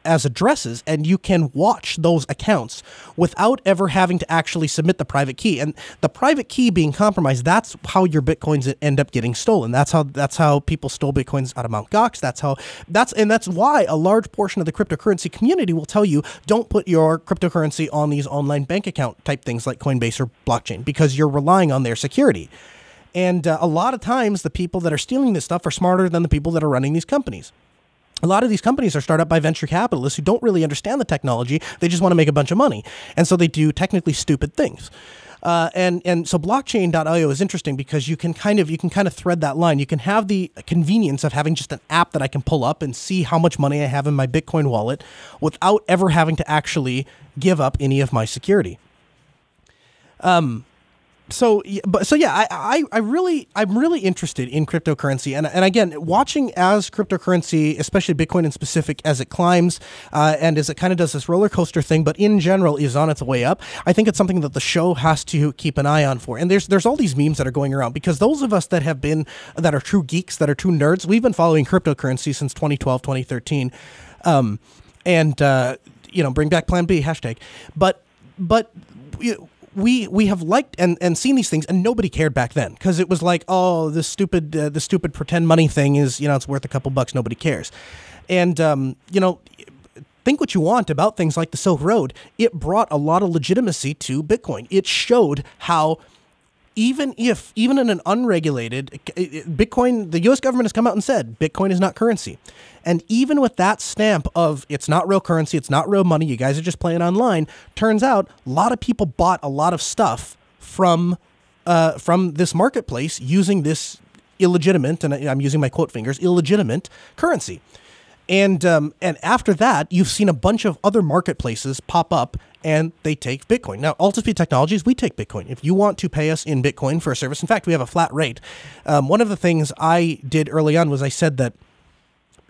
Speaker 2: as addresses, and you can watch those accounts without ever having to actually submit the private key. And the private key being compromised, that's how your Bitcoins end up getting stolen. That's how people stole Bitcoins out of Mt. Gox. That's why a large portion of the cryptocurrency community will tell you, don't put your cryptocurrency on these online bank account type things like Coinbase or blockchain, because you're relying on their security. And a lot of times the people that are stealing this stuff are smarter than the people that are running these companies. A lot of these companies are started up by venture capitalists who don't really understand the technology. They just want to make a bunch of money. And so they do technically stupid things. And so blockchain.io is interesting because you can kind of thread that line. You can have the convenience of having just an app that I can pull up and see how much money I have in my Bitcoin wallet without ever having to actually give up any of my security. I'm really interested in cryptocurrency, and again, watching as cryptocurrency, especially Bitcoin in specific, as it climbs and as it kind of does this roller coaster thing, but in general is on its way up. I think it's something that the show has to keep an eye on for. And there's all these memes that are going around, because those of us that are true geeks, that are true nerds, we've been following cryptocurrency since 2012, 2013, bring back Plan B hashtag, but. We have liked and seen these things, and nobody cared back then, because it was like, oh, this stupid pretend money thing is, it's worth a couple bucks. Nobody cares. And, think what you want about things like the Silk Road. It brought a lot of legitimacy to Bitcoin. It showed how even in an unregulated Bitcoin, the U.S. government has come out and said Bitcoin is not currency. And even with that stamp of it's not real currency, it's not real money, you guys are just playing online, turns out a lot of people bought a lot of stuff from this marketplace using this illegitimate, and I'm using my quote fingers, illegitimate currency. And after that, you've seen a bunch of other marketplaces pop up, and they take Bitcoin. Now, Altispeed Technologies, we take Bitcoin. If you want to pay us in Bitcoin for a service, in fact, we have a flat rate. One of the things I did early on was I said that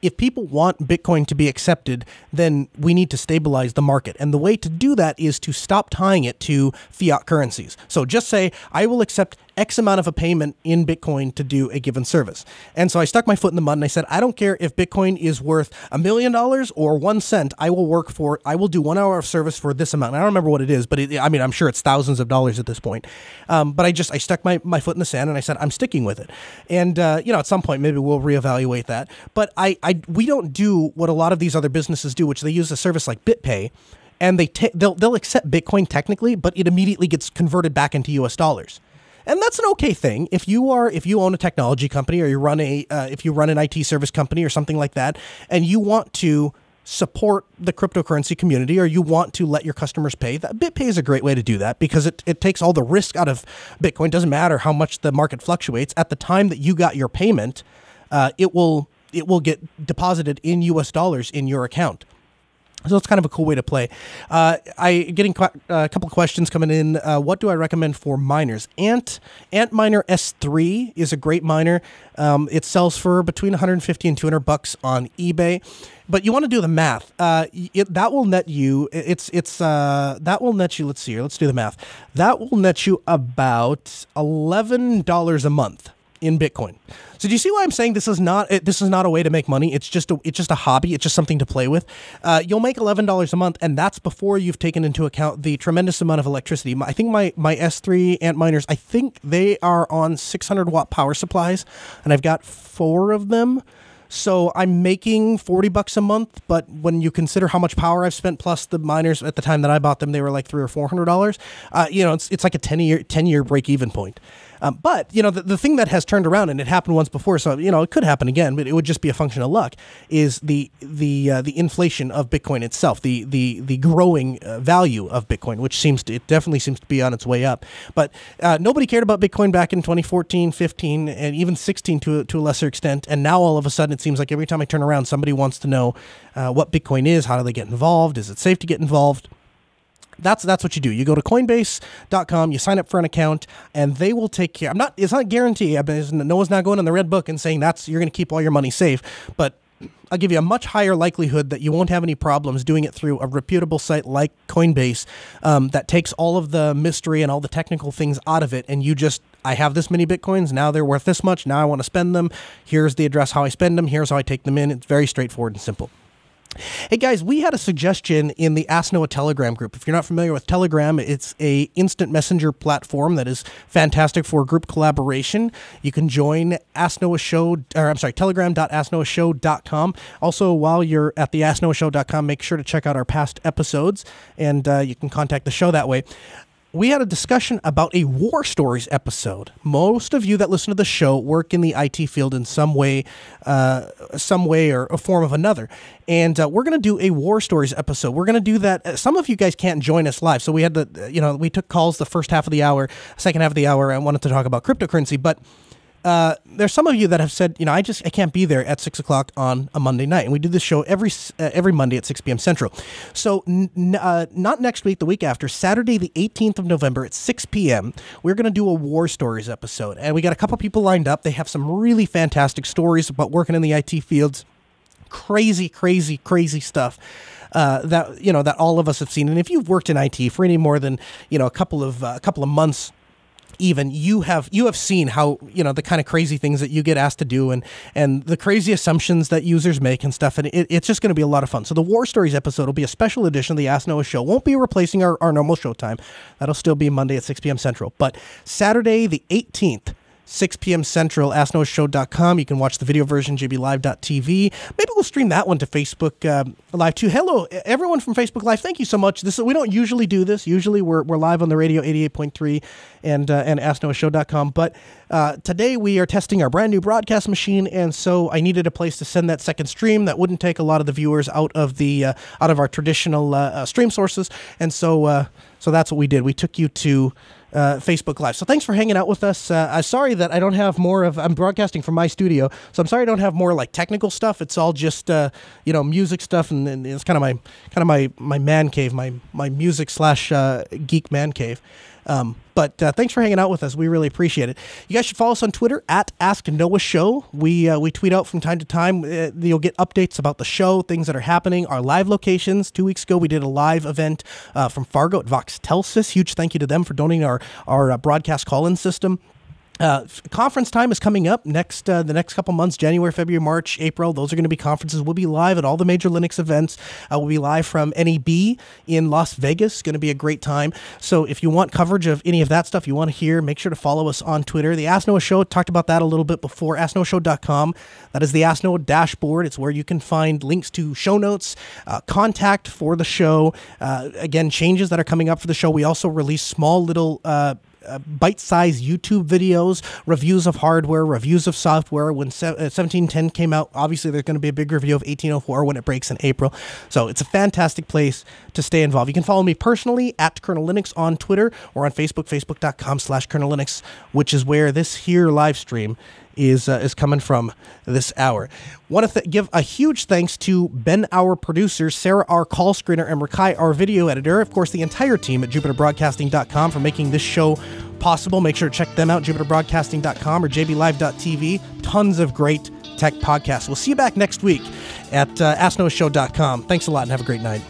Speaker 2: if people want Bitcoin to be accepted, then we need to stabilize the market. And the way to do that is to stop tying it to fiat currencies. So just say, I will accept X amount of a payment in Bitcoin to do a given service. And so I stuck my foot in the mud and I said, I don't care if Bitcoin is worth $1 million or 1 cent. I will do 1 hour of service for this amount. And I don't remember what it is, but I'm sure it's thousands of dollars at this point. But I stuck my foot in the sand and I said, I'm sticking with it. And, at some point, maybe we'll reevaluate that. But we don't do what a lot of these other businesses do, which they use a service like BitPay. and they'll accept Bitcoin technically, but it immediately gets converted back into US dollars. And that's an okay thing if you own a technology company, or you run if you run an IT service company or something like that, and you want to support the cryptocurrency community, or you want to let your customers pay. That BitPay is a great way to do that, because it takes all the risk out of Bitcoin. Doesn't matter how much the market fluctuates. At the time that you got your payment, it will get deposited in US dollars in your account. So it's kind of a cool way to play. Getting a couple of questions coming in. What do I recommend for miners? Antminer S3 is a great miner. It sells for between $150 and $200 on eBay. But you want to do the math. That will net you. That will net you. Let's see here. Let's do the math. That will net you about $11 a month in Bitcoin. So do you see why I'm saying this is not a way to make money? It's just a hobby. It's just something to play with. You'll make $11 a month, and that's before you've taken into account the tremendous amount of electricity. I think my S3 Antminers, I think they are on 600 watt power supplies, and I've got 4 of them. So I'm making $40 a month, but when you consider how much power I've spent, plus the miners at the time that I bought them, they were like $300 or $400. It's like a 10-year break-even point. But the thing that has turned around, and it happened once before, so it could happen again, but it would just be a function of luck, is the inflation of Bitcoin itself, the growing value of Bitcoin, which it definitely seems to be on its way up. But nobody cared about Bitcoin back in 2014, 15, and even 16 to a lesser extent. And now all of a sudden, it seems like every time I turn around, somebody wants to know what Bitcoin is, how do they get involved, is it safe to get involved? That's what you do. You go to Coinbase.com, you sign up for an account, and they will take care. It's not a guarantee. No one's not going in the red book and saying you're going to keep all your money safe. But I'll give you a much higher likelihood that you won't have any problems doing it through a reputable site like Coinbase that takes all of the mystery and all the technical things out of it, and I have this many Bitcoins, now they're worth this much, now I want to spend them. Here's the address how I spend them, here's how I take them in. It's very straightforward and simple. Hey guys, we had a suggestion in the Ask Noah Telegram group. If you're not familiar with Telegram, it's a instant messenger platform that is fantastic for group collaboration. You can join telegram.asknoahshow.com. Also, while you're at the asknoahshow.com, make sure to check out our past episodes, and you can contact the show that way. We had a discussion about a War Stories episode. Most of you that listen to the show work in the IT field in some way or a form of another. And we're going to do a War Stories episode. We're going to do that. Some of you guys can't join us live. So we had we took calls the first half of the hour, second half of the hour. I wanted to talk about cryptocurrency, but there's some of you that have said, I can't be there at 6 o'clock on a Monday night. And we do this show every Monday at 6 p.m. Central. So not next week, the week after, Saturday, the 18th of November at 6 p.m., we're going to do a War Stories episode. And we got a couple people lined up. They have some really fantastic stories about working in the IT fields. Crazy, crazy, crazy stuff. That all of us have seen. And if you've worked in IT for any more than, a couple of months, even you have seen how the kind of crazy things that you get asked to do and the crazy assumptions that users make and stuff, and it's just going to be a lot of fun. So the War Stories episode will be a special edition of the Ask Noah Show. Won't be replacing our normal show time. That'll still be Monday at 6 p.m. Central. But Saturday the 18th, 6 p.m. Central, asknoahshow.com. You can watch the video version, jblive.tv. Maybe we'll stream that one to Facebook Live too. Hello, everyone from Facebook Live. Thank you so much. We don't usually do this. Usually we're live on the radio, 88.3 and asknoahshow.com. But today we are testing our brand new broadcast machine, and so I needed a place to send that second stream that wouldn't take a lot of the viewers out of our traditional stream sources. And so that's what we did. We took you to Facebook Live. So thanks for hanging out with us. I'm sorry that I don't have more I'm broadcasting from my studio, so I'm sorry I don't have more like technical stuff. It's all just music stuff, and it's kind of my man cave, my music / geek man cave. But thanks for hanging out with us. We really appreciate it. You guys should follow us on Twitter at Ask Noah Show. We tweet out from time to time. You'll get updates about the show, things that are happening, our live locations. 2 weeks ago, we did a live event from Fargo at Vox Telsis. Huge thank you to them for donating our broadcast call-in system. Conference time is coming up next the next couple months, January, February, March, April. Those are going to be conferences. We'll be live at all the major Linux events. We'll be live from NAB in Las Vegas. It's going to be a great time. So if you want coverage of any of that stuff you want to hear, make sure to follow us on Twitter. The Ask Noah Show, talked about that a little bit before, asknoahshow.com. That is the Ask Noah dashboard. It's where you can find links to show notes, contact for the show, again, changes that are coming up for the show. We also release small little bite-sized YouTube videos, reviews of hardware, reviews of software. When 1710 came out, obviously there's going to be a big review of 1804 when it breaks in April. So it's a fantastic place to stay involved. You can follow me personally at Kernel Linux on Twitter or on Facebook, facebook.com/Kernel Linux, which is where this here live stream is coming from this hour. Want to give a huge thanks to Ben, our producer, Sarah, our call screener, and Rakai, our video editor. Of course, the entire team at JupiterBroadcasting.com for making this show possible. Make sure to check them out, JupiterBroadcasting.com or JBLive.tv. Tons of great tech podcasts. We'll see you back next week at AskNoahShow.com. Thanks a lot and have a great night.